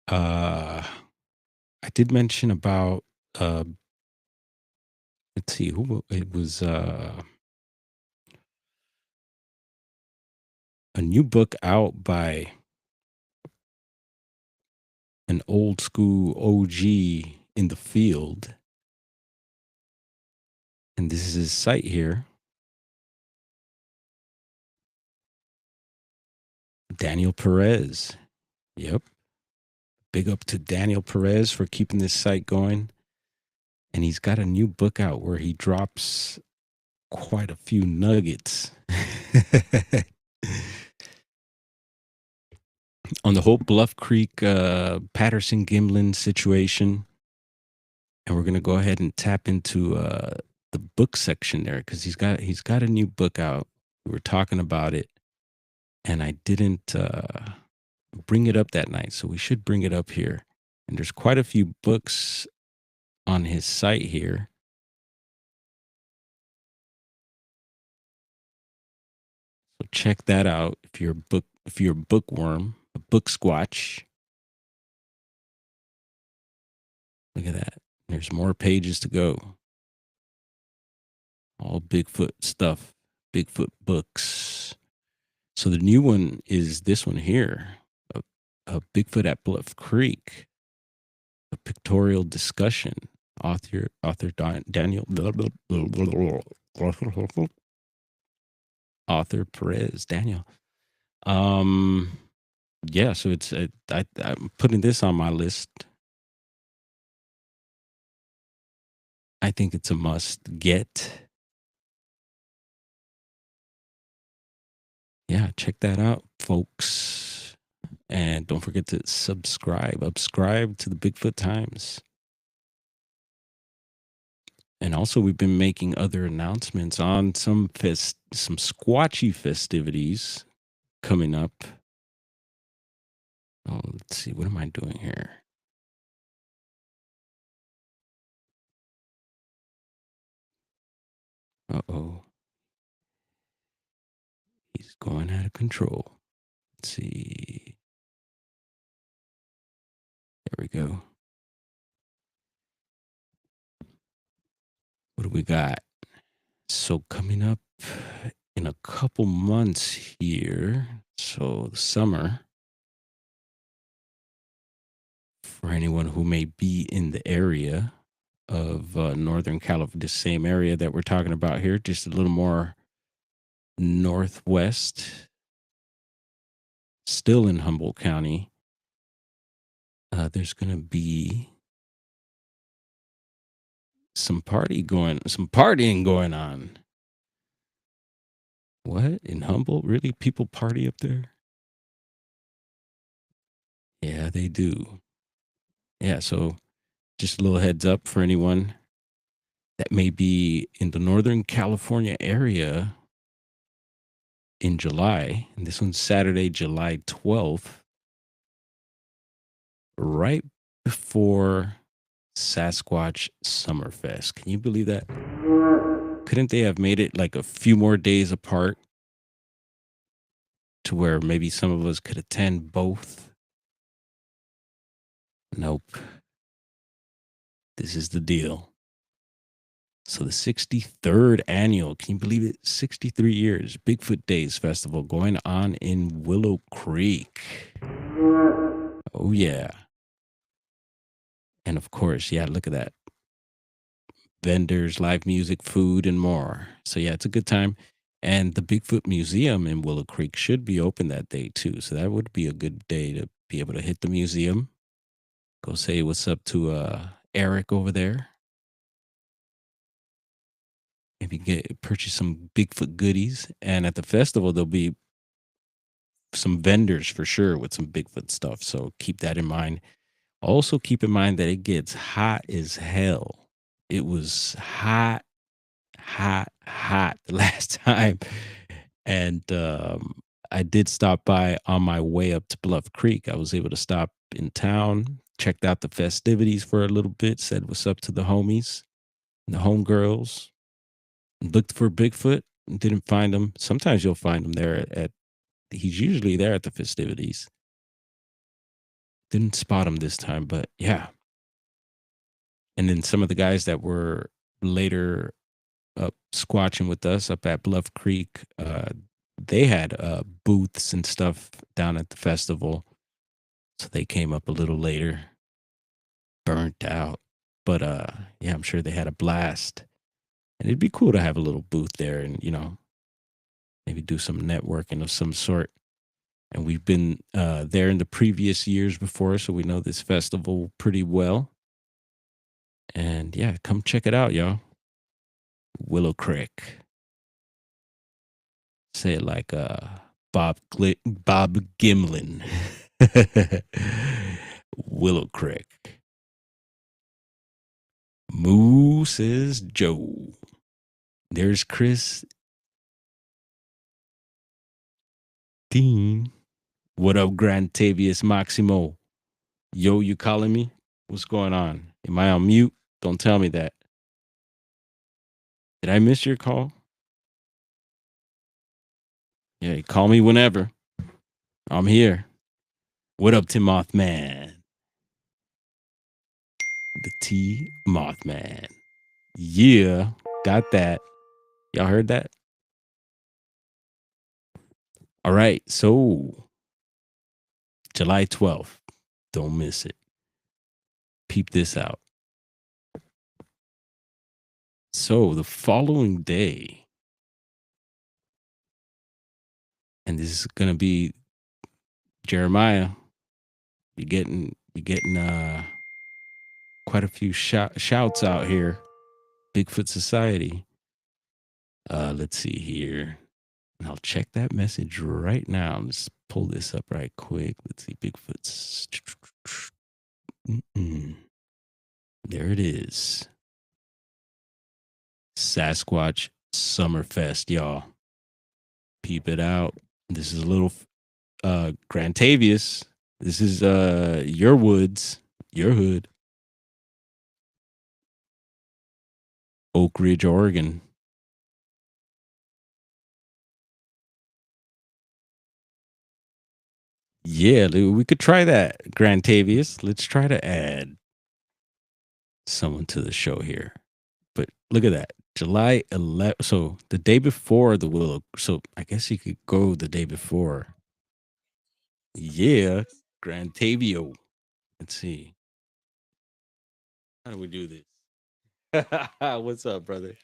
I did mention about let's see who it was. A new book out by an old school OG in the field, and this is his site here. Daniel Perez. Yep. Big up to Daniel Perez for keeping this site going. And he's got a new book out where he drops quite a few nuggets on the whole Bluff Creek, Patterson Gimlin situation. And we're going to go ahead and tap into the book section there because he's got a new book out. We were talking about it, and I didn't bring it up that night, so we should bring it up here. And there's quite a few books on his site here. So check that out if you're a bookworm, a book squatch. Look at that. There's more pages to go. All Bigfoot stuff, Bigfoot books. So the new one is this one here, a Bigfoot at Bluff Creek, a pictorial discussion. Author Daniel, author Perez Daniel. Yeah, so it's I'm putting this on my list. I think it's a must get. Yeah, check that out, folks. And don't forget to subscribe to the Bigfoot Times. And also, we've been making other announcements on some squatchy festivities coming up. Oh, let's see. What am I doing here? Uh-oh. He's going out of control. Let's see. There we go. What do we got? So coming up in a couple months here, so the summer, for anyone who may be in the area of Northern California, the same area that we're talking about here, just a little more northwest, still in Humboldt County, there's going to be some partying going on. What? In Humboldt? Really? People party up there? Yeah, they do. Yeah, so just a little heads up for anyone that may be in the Northern California area in July. And this one's Saturday, July 12th, right before Sasquatch Summerfest. Can you believe that? Couldn't they have made it like a few more days apart to where maybe some of us could attend both? Nope. This is the deal. So the 63rd annual, can you believe it? 63 years, Bigfoot Days Festival going on in Willow Creek. Oh, yeah. And of course, yeah, look at that. Vendors, live music, food, and more. So yeah, it's a good time. And the Bigfoot Museum in Willow Creek should be open that day too. So that would be a good day to be able to hit the museum. Go say what's up to Eric over there. Maybe purchase some Bigfoot goodies. And at the festival, there'll be some vendors for sure with some Bigfoot stuff. So keep that in mind. Also keep in mind that it gets hot as hell. It was hot the last time. And I did stop by on my way up to Bluff Creek. I was able to stop in town, checked out the festivities for a little bit, said what's up to the homies and the homegirls, looked for Bigfoot and didn't find him. Sometimes you'll find him there he's usually there at the festivities. Didn't spot him this time, but yeah. And then some of the guys that were later up squatching with us up at Bluff Creek, they had booths and stuff down at the festival. So they came up a little later, burnt out. But yeah, I'm sure they had a blast. And it'd be cool to have a little booth there and, maybe do some networking of some sort. And we've been there in the previous years before, so we know this festival pretty well. And yeah, come check it out, y'all. Willow Creek. Say it like Bob Gimlin. Willow Creek. Moo says Joe. There's Chris Dean. What up, Grantavius Maximo? Yo, you calling me? What's going on? Am I on mute? Don't tell me that. Did I miss your call? Yeah, call me whenever. I'm here. What up, Tim Mothman? The T Mothman. Yeah, got that. Y'all heard that? All right, so July 12th. Don't miss it. Peep this out. So the following day, and this is gonna be Jeremiah. You're getting quite a few shouts out here. Bigfoot Society. Let's see here. And I'll check that message right now. Let's pull this up right quick. Let's see. Bigfoot's. There it is. Sasquatch Summerfest, y'all. Peep it out. This is a little Grantavius. This is your woods, your hood. Oak Ridge, Oregon. Yeah, we could try that, Grantavius. Let's try to add someone to the show here. But look at that. July 11th. So the day before the Willow. So I guess you could go the day before. Yeah, Grantavio. Let's see. How do we do this? What's up, brother?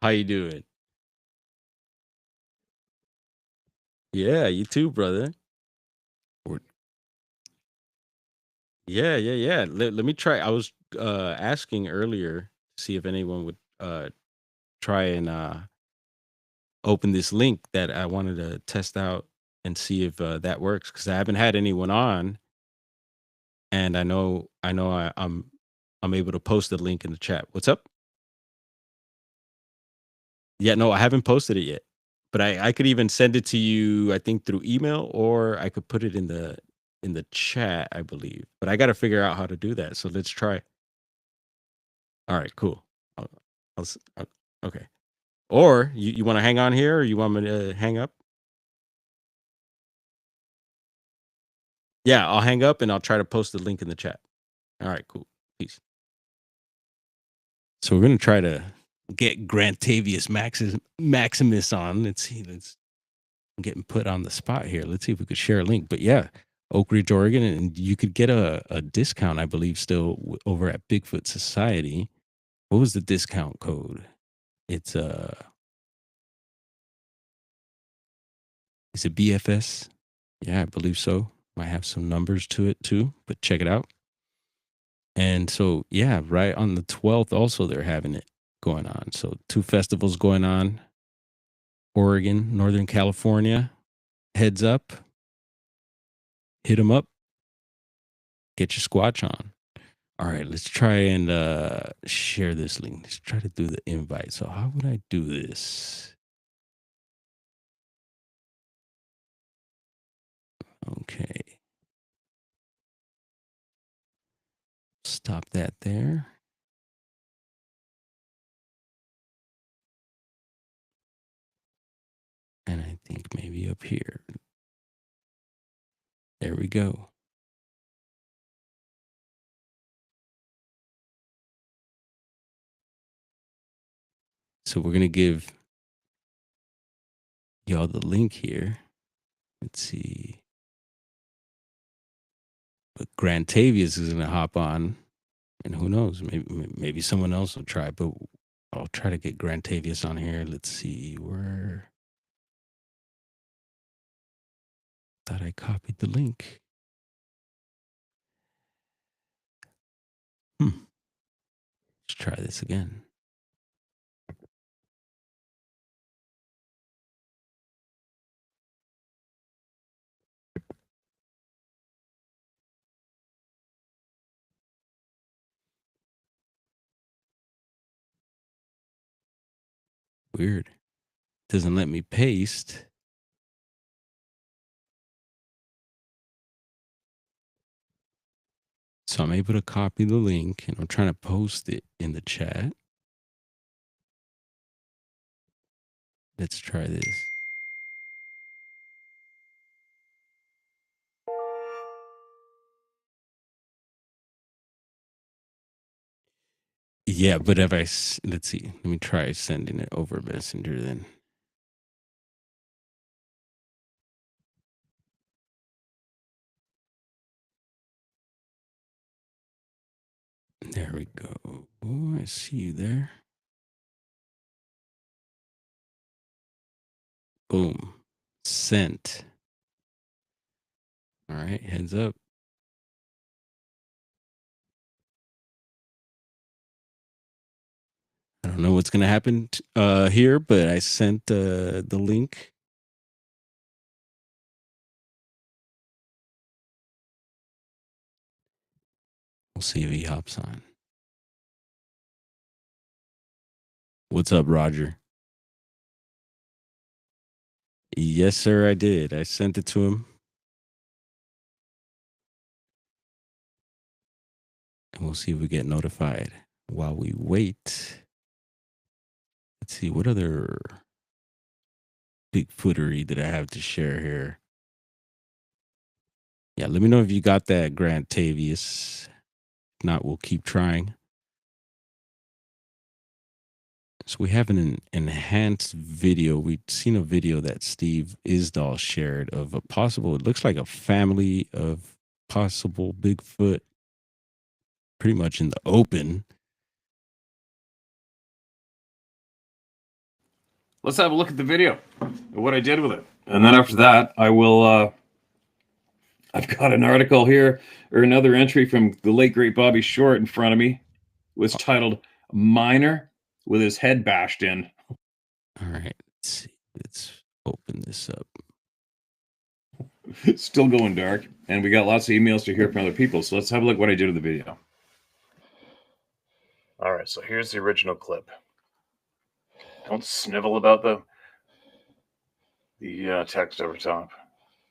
How you doing? Yeah, you too, brother. We're, Yeah. Let me try. I was asking earlier to see if anyone would try and open this link that I wanted to test out and see if that works, because I haven't had anyone on, and I'm able to post the link in the chat. What's up? Yeah, no, I haven't posted it yet, but I could even send it to you. I think through email, or I could put it in the chat, I believe. But I got to figure out how to do that. So let's try. All right, cool. I'll, okay. Or you want to hang on here, or you want me to hang up? Yeah, I'll hang up and I'll try to post the link in the chat. All right, cool. Peace. So we're gonna try to get Grantavius Maximus on. Let's see. I'm getting put on the spot here. Let's see if we could share a link. But yeah, Oak Ridge, Oregon, and you could get a discount, I believe, still over at Bigfoot Society. What was the discount code? It's is it BFS? Yeah, I believe so. Might have some numbers to it too, but check it out. And so, yeah, right on the 12th, also, they're having it going on. So, 2 festivals going on: Oregon, Northern California. Heads up, hit them up, get your Squatch on. All right, let's try and share this link. Let's try to do the invite. So, how would I do this? Okay. Stop that there. And I think maybe up here. There we go. So we're going to give y'all the link here. Let's see. But Grantavius is going to hop on. And who knows? Maybe someone else will try. But I'll try to get Grantavius on here. Let's see. Where? Thought I copied the link. Let's try this again. Weird. Doesn't let me paste. So I'm able to copy the link, and I'm trying to post it in the chat. Let's try this. Yeah, but if let's see, let me try sending it over Messenger then. There we go. Oh, I see you there. Boom. Sent. All right, heads up. I don't know what's going to happen here, but I sent the link. We'll see if he hops on. What's up, Roger? Yes, sir, I did. I sent it to him. And we'll see if we get notified. While we wait, let's see, what other Bigfootery did I have to share here? Yeah, let me know if you got that, Grantavius. If not, we'll keep trying. So we have an enhanced video. We've seen a video that Steve Isdall shared of a possible, it looks like a family of possible Bigfoot pretty much in the open. Let's have a look at the video of what I did with it. And then after that, I will I've got an article here, or another entry from the late great Bobby Short in front of me. It was titled "Miner with his head bashed in." All right, let's see. Let's open this up. Still going dark, and we got lots of emails to hear from other people. So let's have a look what I did with the video. All right, so here's the original clip. Don't snivel about the text over top.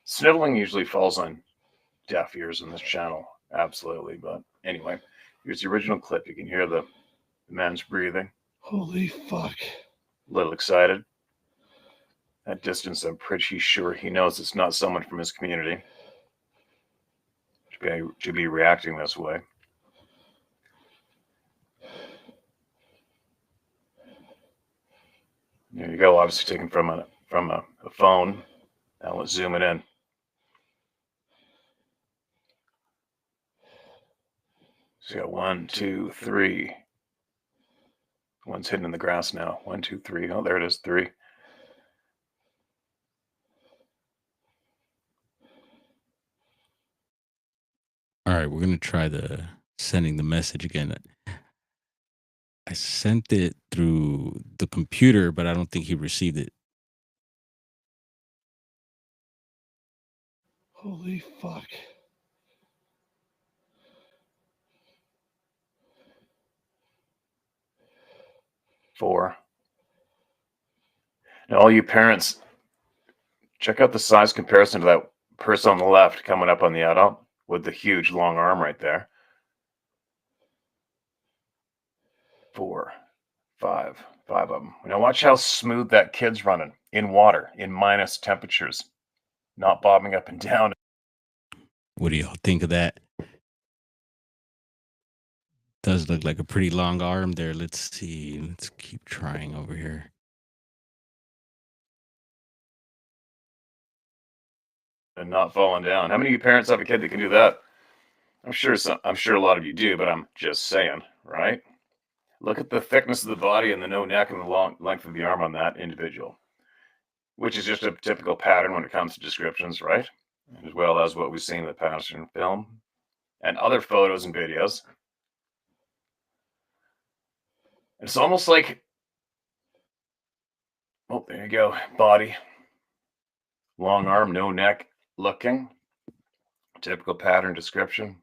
Sniveling usually falls on deaf ears in this channel, absolutely. But anyway, here's the original clip. You can hear the man's breathing. Holy fuck. A little excited. At distance, I'm pretty sure he knows it's not someone from his community to be reacting this way. There you go. Obviously taken from a phone. Now let's zoom it in. So you got 1, 2, 3. One's hidden in the grass now. 1, 2, 3. Oh, there it is. 3. All right, we're gonna try sending the message again. I sent it through the computer, but I don't think he received it. Holy fuck. Four. Now, all you parents, check out the size comparison to that person on the left coming up on the adult with the huge long arm right there. 4, 5 of them. Now watch how smooth that kid's running in water, in minus temperatures, not bobbing up and down. What do y'all think of that? Does look like a pretty long arm there. Let's see. Let's keep trying over here. And not falling down. How many of you parents have a kid that can do that? I'm sure a lot of you do, but I'm just saying, right? Look at the thickness of the body and the no neck and the long length of the arm on that individual, which is just a typical pattern when it comes to descriptions, right? As well as what we've seen in the pattern film and other photos and videos. It's almost like, oh, there you go, body, long arm, no neck looking, typical pattern description.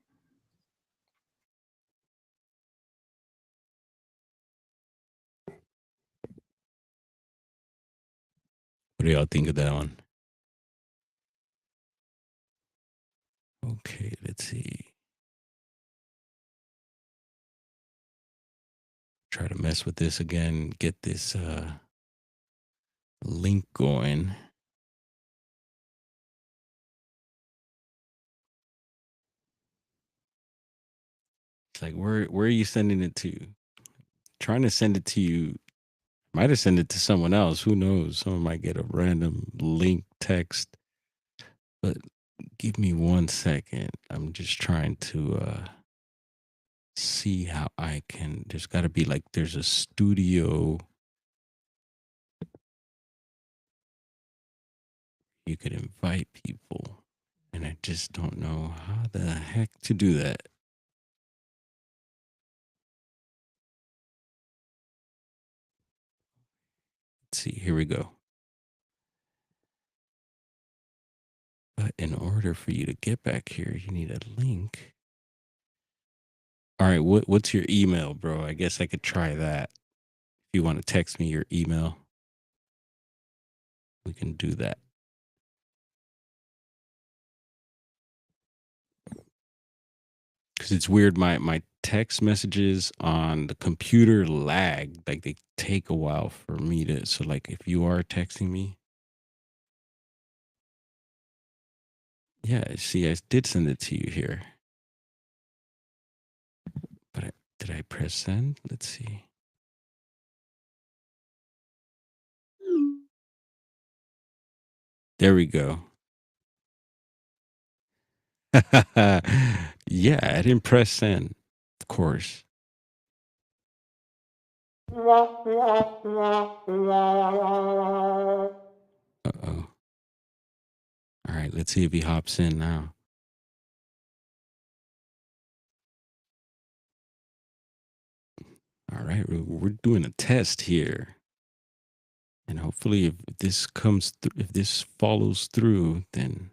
What do y'all think of that one? Okay, let's see. Try to mess with this again, get this link going. It's like, where are you sending it to? Trying to send it to you. Might have sent it to someone else. Who knows? Someone might get a random link text. But give me 1 second. I'm just trying to see how I can. There's got to be like, there's a studio. You could invite people. And I just don't know how the heck to do that. Let's see. Here we go. But in order for you to get back here, you need a link. All right, what's your email, bro? I guess I could try that. If you want to text me your email, we can do that. Because it's weird, my text messages on the computer lag. Like, they take a while for me to, so like, if you are texting me. Yeah, see, I did send it to you here. But did I press send? Let's see. There we go. Yeah, I didn't press send, of course. Uh-oh. All right, let's see if he hops in now. All right, we're doing a test here, and hopefully, if this comes through, if this follows through, then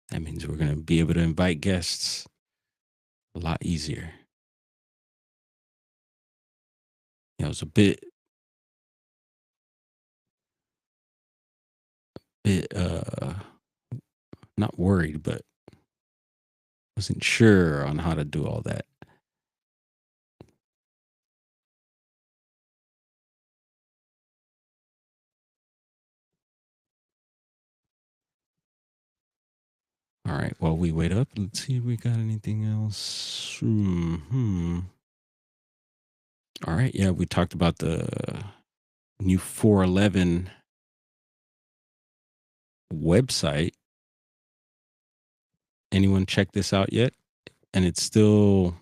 that means we're gonna be able to invite guests a lot easier. I was a bit not worried, but wasn't sure on how to do all that. All right, while we wait up, let's see if we got anything else. All right, yeah, we talked about the new 411 website. Anyone check this out yet? And it's still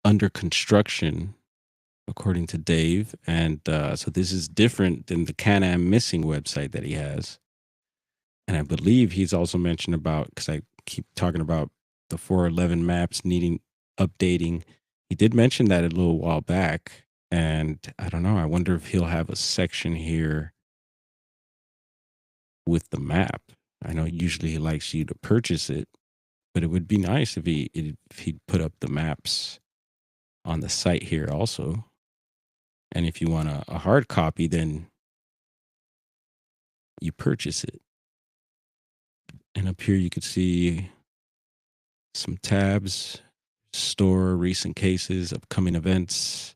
under construction, according to Dave. And so this is different than the Can-Am Missing website that he has. And I believe he's also mentioned about, because I keep talking about the 411 maps needing updating. He did mention that a little while back. And I don't know. I wonder if he'll have a section here with the map. I know usually he likes you to purchase it, but it would be nice if he'd put up the maps on the site here also. And if you want a hard copy, then you purchase it. And up here you could see some tabs, store, recent cases, upcoming events.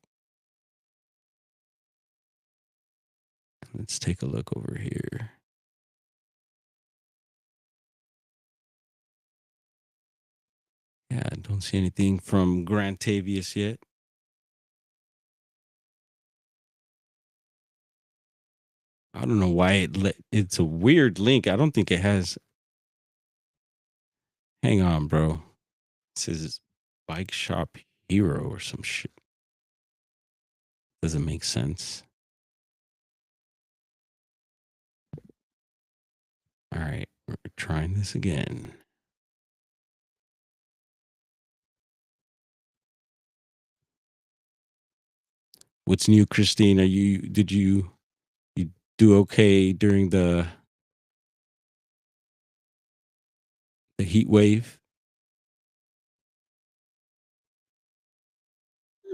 Let's take a look over here. Yeah, I don't see anything from Grantavius yet. I don't know why it's a weird link. I don't think it has. Hang on, bro. It says Bike Shop Hero or some shit. Doesn't make sense. All right, we're trying this again. What's new, Christine? Did you do okay during the heat wave? Here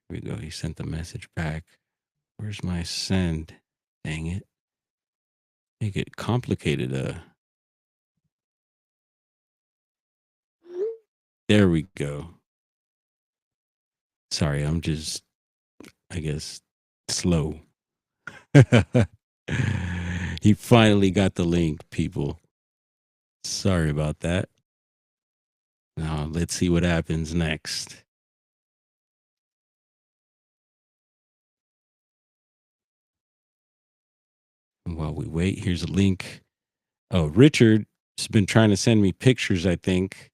we go. He sent the message back. Where's my send? Dang it. Make it complicated. There we go. Sorry, I'm just, I guess, slow. He finally got the link, people. Sorry about that. Now, let's see what happens next. And while we wait, here's a link. Oh, Richard's been trying to send me pictures, I think.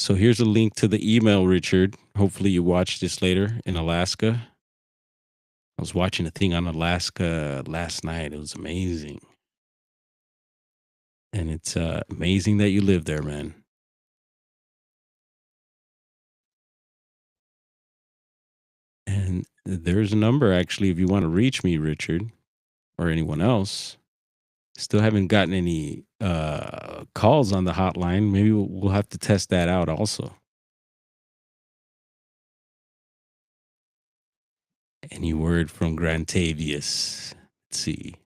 So here's a link to the email, Richard. Hopefully you watch this later in Alaska. I was watching a thing on Alaska last night. It was amazing. And it's amazing that you live there, man. And there's a number, actually, if you want to reach me, Richard, or anyone else. Still haven't gotten any calls on the hotline. Maybe we'll have to test that out also. Any word from Grantavius? Let's see.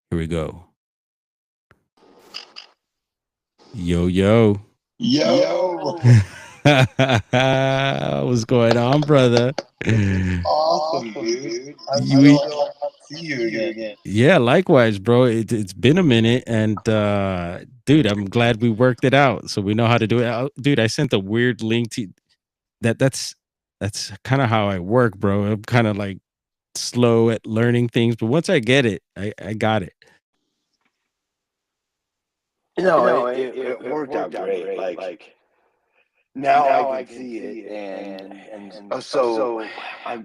Here we go. Yo, yo. Yo. What's going on, brother? Awesome, dude. I'm so happy to see you again. Yeah, likewise, bro. It's been a minute, and dude, I'm glad we worked it out. So we know how to do it. Dude, I sent a weird link to that's kind of how I work, bro. I'm kind of like slow at learning things, but once I get it, I got it. No, it worked out great. Like Now I can see it, so I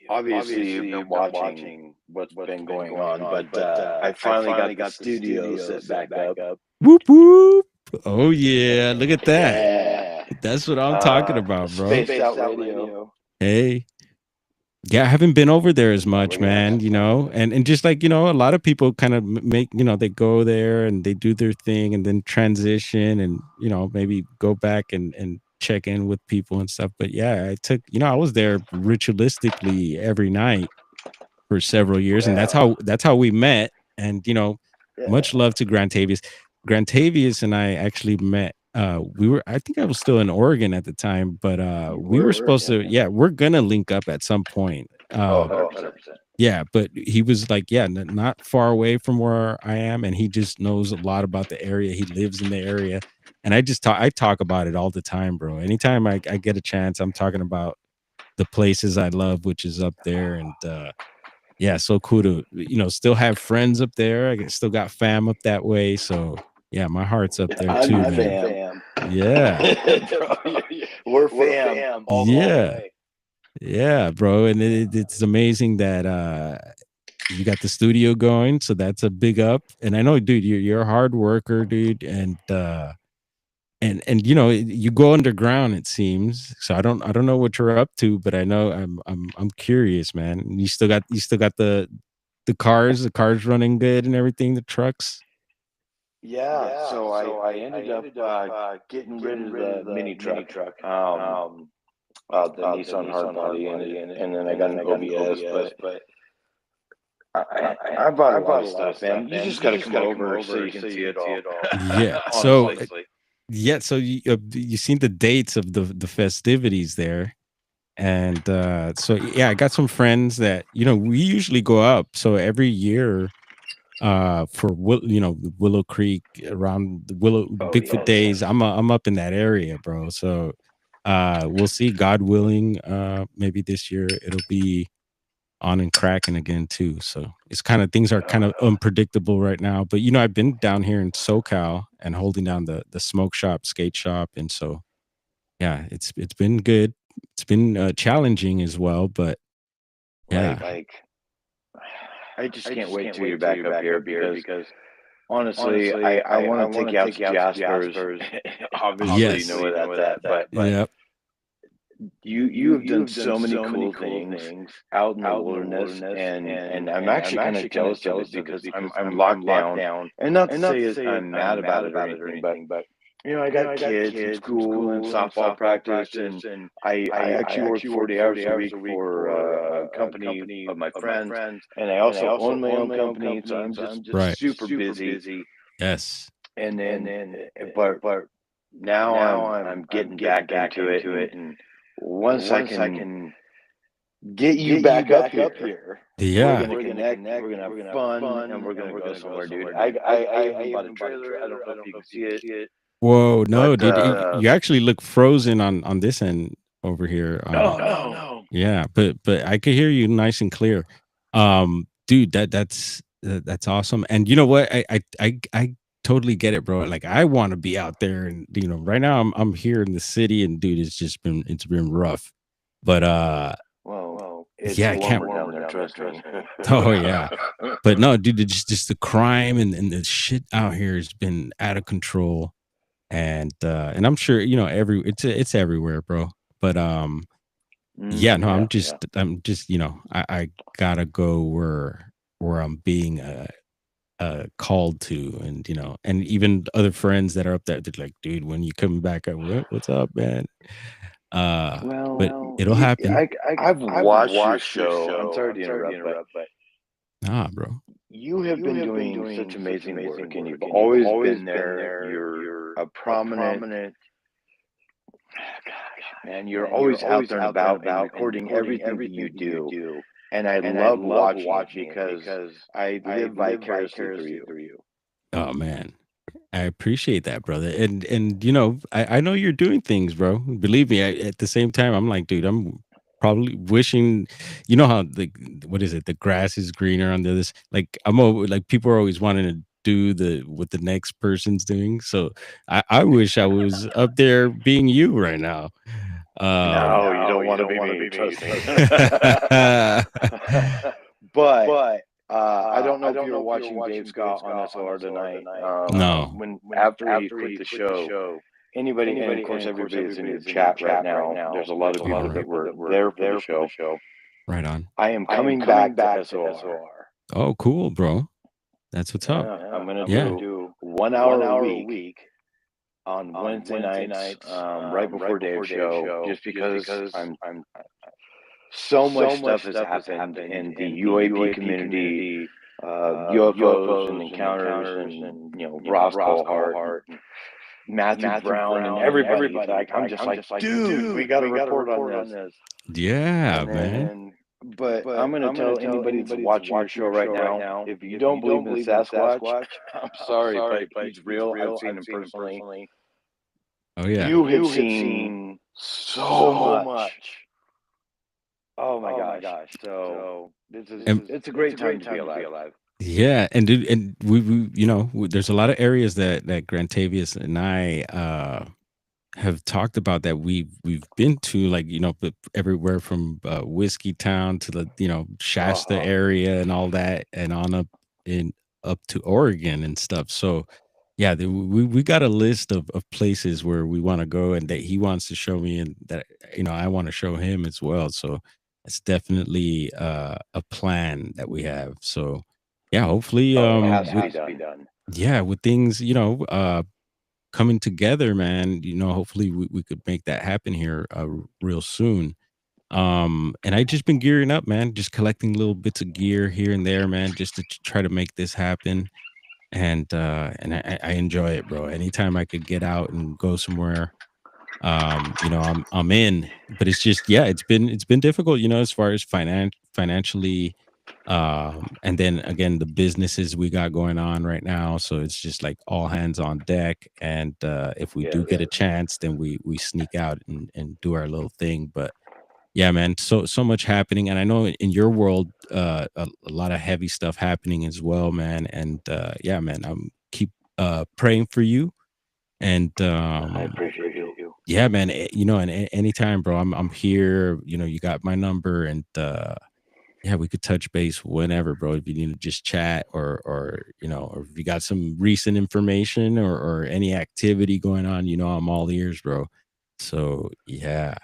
obviously you've been watching what's been going on, but I finally got the studio set back up. Whoop whoop. Oh yeah, look at that. Yeah, That's what I'm talking about, bro. Spaced Out Radio. Hey. Yeah, I haven't been over there as much, man, and just like, a lot of people kind of make, they go there and they do their thing and then transition and, maybe go back and check in with people and stuff. But yeah, I was there ritualistically every night for several years, and that's how we met. And much love to Grantavius. Grantavius and I actually met. I think I was still in Oregon at the time, but we were supposed to. Yeah, we're gonna link up at some point. 100%. Yeah, but he was like, yeah, not far away from where I am, and he just knows a lot about the area. He lives in the area, and I talk about it all the time, bro. Anytime I get a chance, I'm talking about the places I love, which is up there, and yeah, so cool to still have friends up there. Still got fam up that way, so yeah, my heart's up there too, man. Fam. Yeah, We're fam. All the yeah, way. yeah, bro, and it's amazing that you got the studio going, so that's a big up. And I know, dude, you're a hard worker, dude, and you go underground, it seems. So I don't know what you're up to, but I know I'm curious, man. And you still got the cars running good and everything, the trucks. Yeah, so I ended up getting rid of the mini truck, the Nissan Hardbody, and then I got an OBS, but I bought a lot of stuff, man. You just got to come over so you can see it all. Yeah. So yeah, so you seen the dates of the festivities there. And so yeah, I got some friends that we usually go up. So every year for Willow Creek, around the Bigfoot days, I'm up in that area, bro. So we'll see, God willing, maybe this year it'll be on and cracking again too. So it's kind of, things are kind of unpredictable right now, but I've been down here in SoCal and holding down the smoke shop, skate shop, and so yeah, it's been good. It's been challenging as well, but yeah. I just can't wait till you're back up here because honestly, I want to take you out to Jasper's. Obviously, Yes. you know where that's at, but Yep. you have done so many cool things out in the wilderness, and I'm actually kind of jealous of it because I'm locked down. And not to say I'm mad about it or anything, but I got kids in school and softball practice, and I actually work 40 hours a week for a company of my friends, and I also own my own company, so I'm just Right. super busy. Yes. And then, but now I'm getting back into it, and once I can get you back up here, Yeah. we're gonna connect, we're gonna have fun, and we're gonna go somewhere, dude. I even bought a trailer. I don't know if you can see it. Whoa, no, But, dude, you actually look frozen on this end over here. No. Yeah, but I could hear you nice and clear. Dude, that's awesome. And you know what? I totally get it, bro. Like, I want to be out there, and right now I'm here in the city, and dude, it's been rough. But Well, it's yeah, I can't. warmer down there, trust me. Oh yeah, but no, dude, it's just the crime and the shit out here has been out of control. And I'm sure it's everywhere, bro. But yeah, no, I'm just I gotta go where I'm being called to, and even other friends that are up there, they're like, dude, when you coming back up? What's up, man? But it'll happen. I've watched your show. I'm sorry to interrupt, but Nah, bro. you have been doing such amazing work, and you've always been there. You're a prominent man. You're always out there and about and recording everything that you do. And I love watching because I live vicariously through you. Oh man, I appreciate that, brother. And I know you're doing things, bro. Believe me. At the same time, I'm like, dude, I'm probably wishing, how what is it? The grass is greener on the other. Like, like, people are always wanting to do what the next person's doing. So I wish I was up there being you right now. No, you don't want to be me. Trust me. But I don't know if you were watching Dave Scott on SOR tonight. No. When after he quit the show, anybody, and of course everybody's in your chat right now. There's a lot of people that were there for the show. Right on. I am coming back to SOR. Oh, cool, bro. That's what's up. I'm gonna do 1 hour a week on Wednesday nights, right before Dave's show, just because I'm so much stuff has happened in the UAP community, UFOs and encounters, and Ross Colhart, Matthew Brown, and everybody. Like, I'm just like, dude, we got to report on this. Yeah, man. But I'm going to tell anybody that's watching your show right now, if you don't believe in Sasquatch, I'm sorry, but he's real. I've seen him personally. Oh yeah. You have seen so much. Oh my gosh! So it's a great time to be alive. Yeah, and dude, and we there's a lot of areas that Grantavius and I have talked about that we've been to, like everywhere from Whiskey Town to the Shasta area and all that, and on up to Oregon and stuff. So yeah, we got a list of places where we want to go and that he wants to show me, and that I want to show him as well. So it's definitely a plan that we have. So yeah, hopefully it has to be done. yeah, with things coming together, man, hopefully we could make that happen here real soon. And I just been gearing up, man, just collecting little bits of gear here and there, man, just to try to make this happen. And I enjoy it, bro. Anytime I could get out and go somewhere, I'm in. But it's just, yeah, it's been difficult, as far as financially, and then again the businesses we got going on right now, so it's just like all hands on deck. And if we do get a chance, then we sneak out and do our little thing. But yeah, man, so much happening, and I know in your world a lot of heavy stuff happening as well, man. And yeah, man, I'm keep praying for you. And I appreciate you. yeah, man, and anytime, bro, I'm here. You got my number. And yeah, we could touch base whenever, bro. If you need to just chat, or or if you got some recent information, or any activity going on, I'm all ears, bro. So yeah.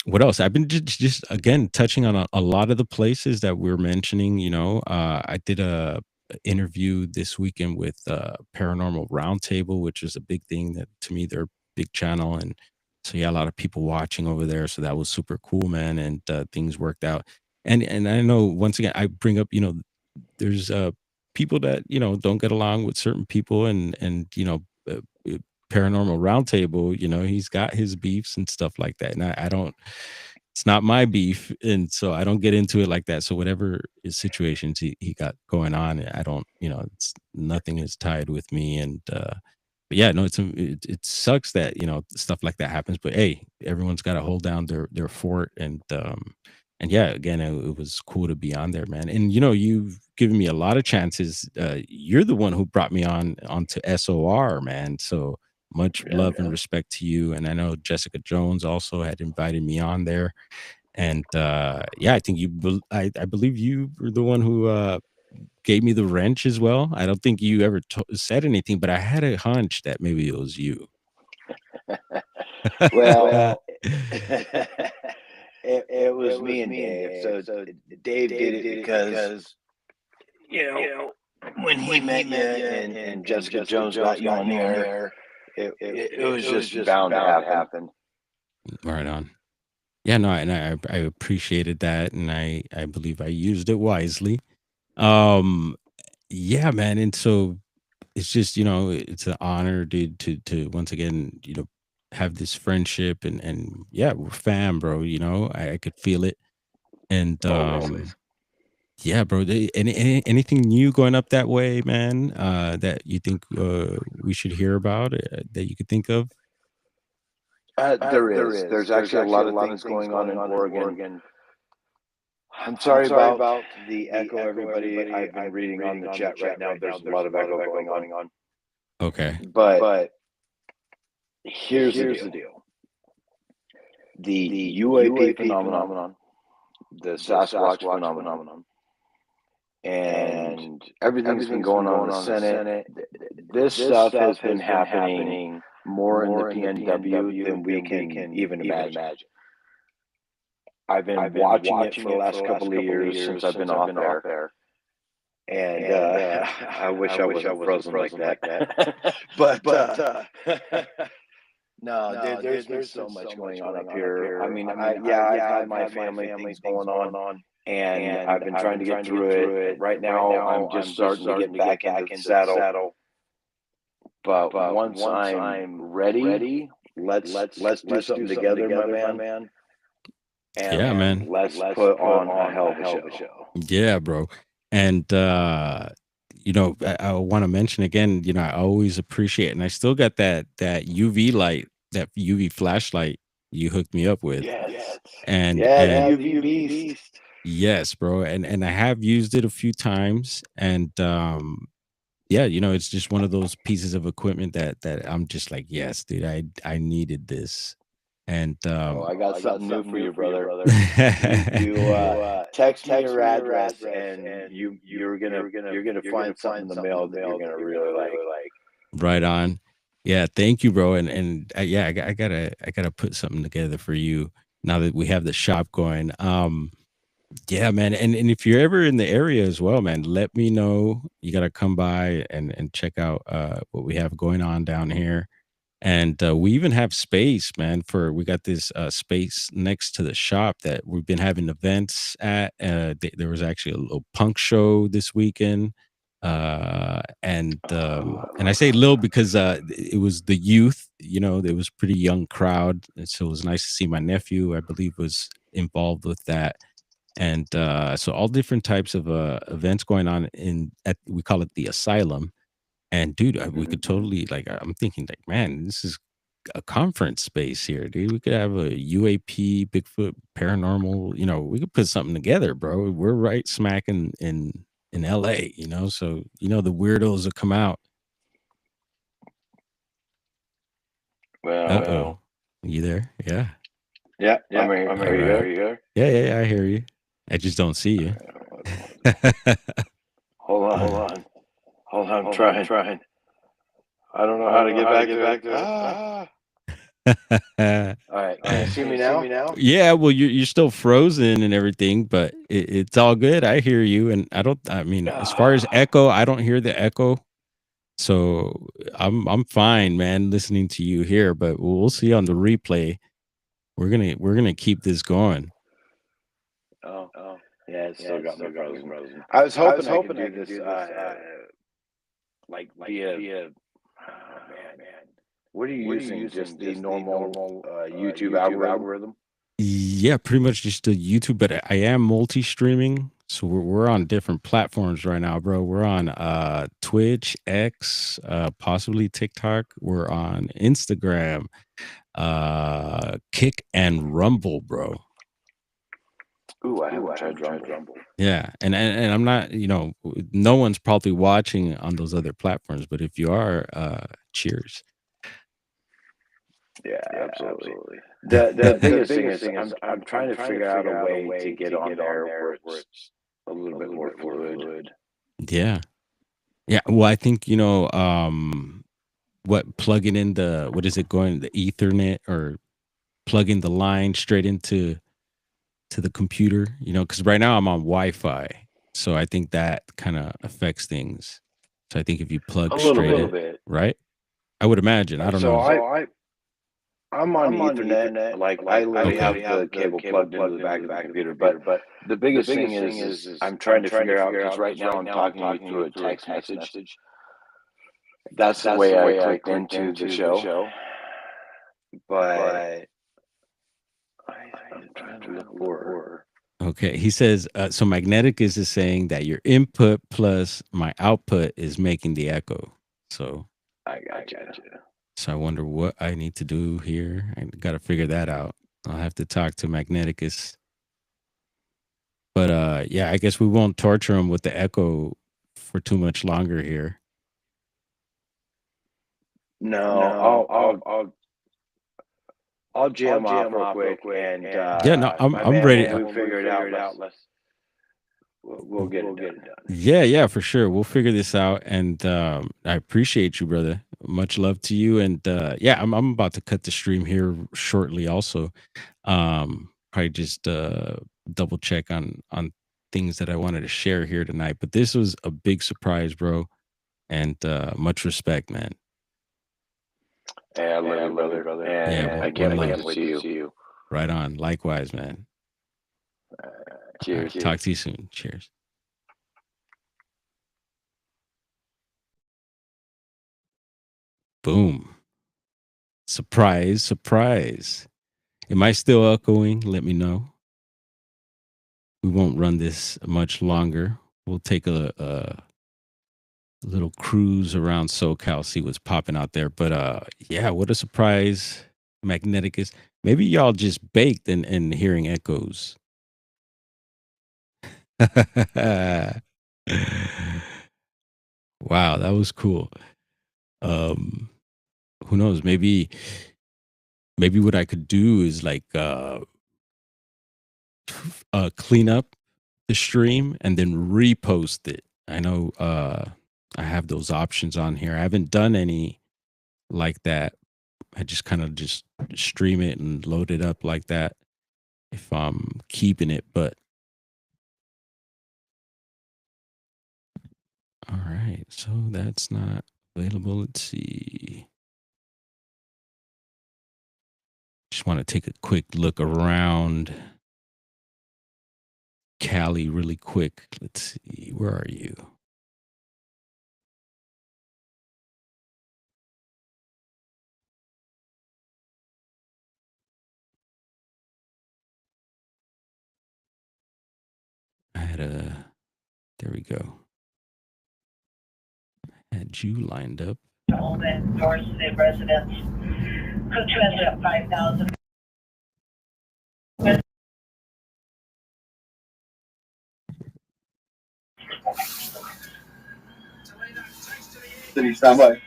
What else? I've been just again touching on a lot of the places that we're mentioning. I did a interview this weekend with Paranormal Roundtable, which is a big thing that to me they're a big channel. And so yeah, a lot of people watching over there. So that was super cool, man. And things worked out. And I know, once again, I bring up, there's people that don't get along with certain people, and Paranormal Roundtable, he's got his beefs and stuff like that. And I don't, it's not my beef. And so I don't get into it like that. So whatever his situations he got going on, I don't, it's nothing is tied with me. And, but yeah, no, it sucks that, stuff like that happens, but hey, everyone's got to hold down their fort. And yeah, again, it was cool to be on there, man. And you've given me a lot of chances. You're the one who brought me onto SOR, man. So much love and respect to you. And I know Jessica Jones also had invited me on there. And yeah, I think I believe you were the one who gave me the wrench as well. I don't think you ever said anything, but I had a hunch that maybe it was you. Well, it was me and Dave. So Dave did it because when he met you and Jessica Jones got you on there, it was just bound to happen. Right on. Yeah, no, and I appreciated that, and I believe I used it wisely. Yeah, man, and so it's just it's an honor, dude, to once again have this friendship. And yeah, we're fam, bro. I could feel it. And yeah, bro. Anything new going up that way, man? That you think we should hear about, that you could think of? There is. There's actually a lot of things going on in Oregon. I'm sorry about the echo, everybody. I've been reading on the chat right now. There's a lot of echo going on. Okay. But here's the deal. The UAP phenomenon, the Sasquatch phenomenon, and everything's been going on in the Senate. This stuff has been happening more in the PNW than we can even imagine. I've been watching it for the last couple of years since I've been off there. And I wish I wasn't frozen like that. but no, there's been so much going on up here. I mean, I've had my family things going on, and I've been trying to get through it. Right now, I'm just starting to get back into the saddle. But once I'm ready, let's do something together, my man. And Yeah, man. Let's put on a hell of a show. Yeah, bro. And you know, I want to mention again, you know, I always appreciate, and I still got that UV light, that UV flashlight you hooked me up with. Yes. And UV beast. Yes, bro. And I have used it a few times, and yeah, you know, it's just one of those pieces of equipment that I'm just like, yes, dude, I needed this. And I got something new for you, brother. You text me your address, and you're gonna find something in the mail that you're gonna really like. Right on. Yeah, thank you, bro. And yeah, I gotta put something together for you now that we have the shop going. Yeah, man. And if you're ever in the area as well, man, let me know. You gotta come by and check out what we have going on down here. And we even have space, man, for we got this space next to the shop that we've been having events at. There was actually a little punk show this weekend. And I say little because it was the youth, you know, it was a pretty young crowd. And so it was nice to see my nephew, I believe, was involved with that. And so all different types of events going on we call it the asylum. And dude, we could totally, like, I'm thinking like, man, this is a conference space here, dude. We could have a UAP, Bigfoot, paranormal. You know, we could put something together, bro. We're right smack in LA, you know. So you know the weirdos will come out. Well, you there? Yeah. Yeah. I'm here. Are you here? Yeah, I hear you. I just don't see you. Hold on. I'm trying. I don't know how to get back to it. All right. Can you see me now? Yeah, well, you're still frozen and everything, but it's all good. I hear you, and I mean, as far as echo, I don't hear the echo, so I'm fine, man, listening to you here. But we'll see on the replay. We're gonna keep this going. Oh. Yeah, it still got me frozen. I was hoping I could do this, like via. Oh man. What are you using? Just the normal YouTube algorithm? Yeah, pretty much just the YouTube, but I am multi-streaming. So we're on different platforms right now, bro. We're on Twitch, X, possibly TikTok. We're on Instagram, Kick and Rumble, bro. Ooh, I haven't tried Rumble. Yeah, and I'm not, you know, no one's probably watching on those other platforms, but if you are, cheers. Yeah, absolutely. The biggest thing is I'm trying to figure out a way to get on there where it's a little bit more fluid. Yeah. Well, I think, you know, plugging in what is it going, the Ethernet, or plugging the line straight into the computer, you know, because right now I'm on Wi-Fi, so I think that kind of affects things. So I think if you plug straight in, right? I would imagine. I don't know. I'm on Ethernet. Like I literally have the cable plugged into the back of the computer. But the biggest thing is I'm trying to figure out, because right now I'm talking to you through a text message. That's the way I clicked into the show. But I'm trying to look for her. Okay, he says, so Magnetic is just saying that your input plus my output is making the echo. So I got you. So I wonder what I need to do here. I got to figure that out. I'll have to talk to Magneticus. But yeah, I guess we won't torture him with the echo for too much longer here. No, I'll jam off real quick, and Yeah, no, I'm man, ready. when we figure it out, we'll get it done. Yeah, for sure. We'll figure this out. And I appreciate you, brother. Much love to you. And yeah, I'm about to cut the stream here shortly also. Probably just double check on things that I wanted to share here tonight. But this was a big surprise, bro. And much respect, man. Hey, I love you, brother. And I can't wait to see you. Right on. Likewise, man. Cheers. Talk to you soon. Cheers. Boom. Surprise, surprise. Am I still echoing? Let me know. We won't run this much longer. We'll take a little cruise around SoCal, see what's popping out there. But yeah, what a surprise. Magneticus. Maybe y'all just baked and hearing echoes. Wow, that was cool. Who knows? Maybe what I could do is like clean up the stream and then repost it. I know I have those options on here. I haven't done any like that. I just kind of just stream it and load it up like that if I'm keeping it. But all right, so that's not available. Let's see. Just want to take a quick look around Cali really quick. Let's see. Where are you? There we go. Had you lined up. Open doors to the residents. Coach ended up 5,000. City, stand by.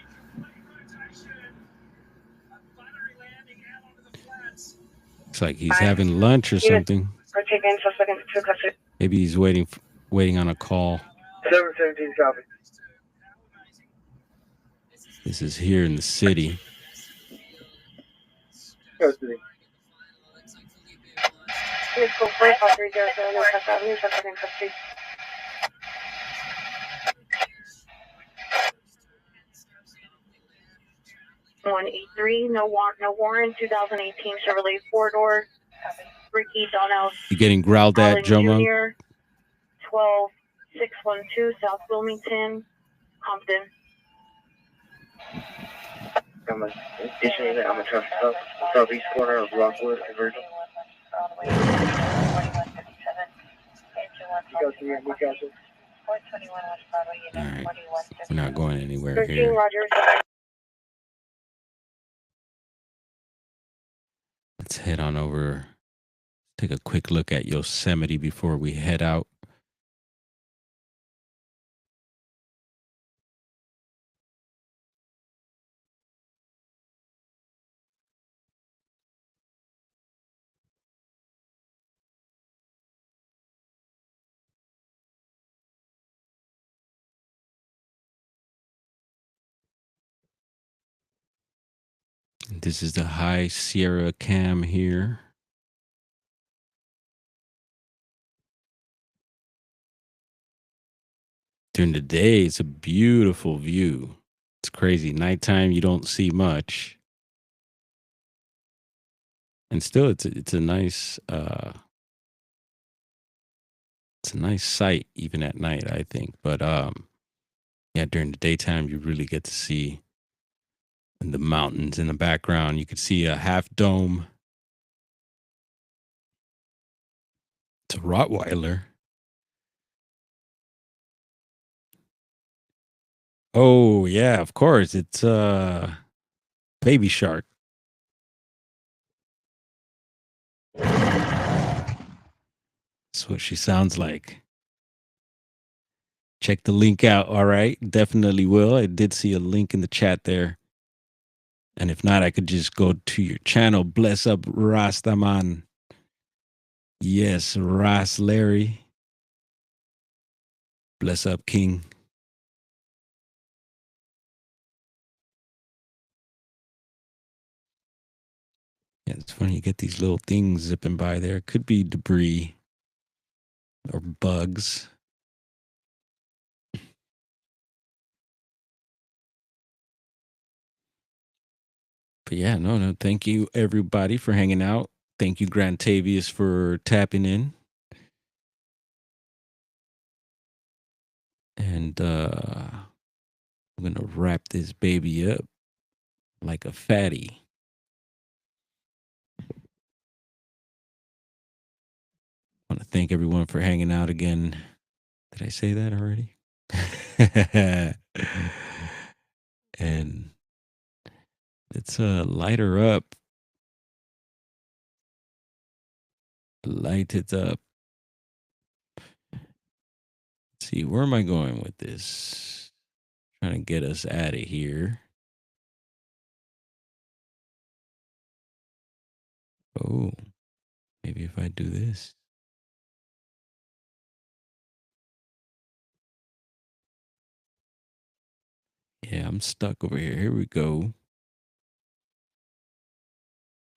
Looks like he's having lunch or something. Maybe he's waiting on a call. 717 copy. This is here in the city. Custody. No warrant. 2018 Chevrolet 4-door. Ricky Donnell. You getting growled at, Jomo? 12612 South Wilmington, Compton. I'm a traffic stop, southeast corner of Rockwood Conversion. We got you. All right. We're not going anywhere here. Let's head on over. Take a quick look at Yosemite before we head out. This is the High Sierra cam here. During the day, it's a beautiful view. It's crazy. Nighttime, you don't see much. And still, it's a nice sight even at night, I think. But yeah, during the daytime, you really get to see the mountains in the background. You could see a half dome. It's a Rottweiler. Oh yeah, of course. It's Baby Shark. That's what she sounds like. Check the link out. All right. Definitely will. I did see a link in the chat there. And if not, I could just go to your channel. Bless up Rastaman. Yes, Ras Larry. Bless up King. Yeah, it's funny. You get these little things zipping by there. Could be debris or bugs. But yeah, no. Thank you, everybody, for hanging out. Thank you, Grant Tavius, for tapping in. And I'm going to wrap this baby up like a fatty. I want to thank everyone for hanging out again. Did I say that already? And let's light her up. Light it up. Let's see, where am I going with this? Trying to get us out of here. Oh, maybe if I do this. Yeah, I'm stuck over here. Here we go.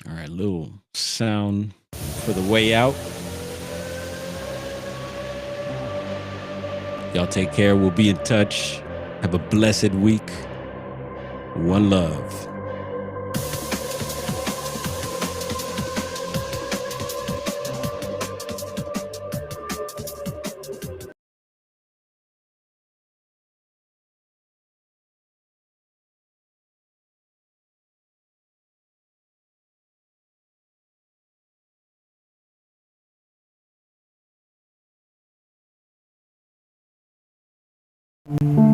All right, little sound for the way out. Y'all take care. We'll be in touch. Have a blessed week. One love. Mm-hmm.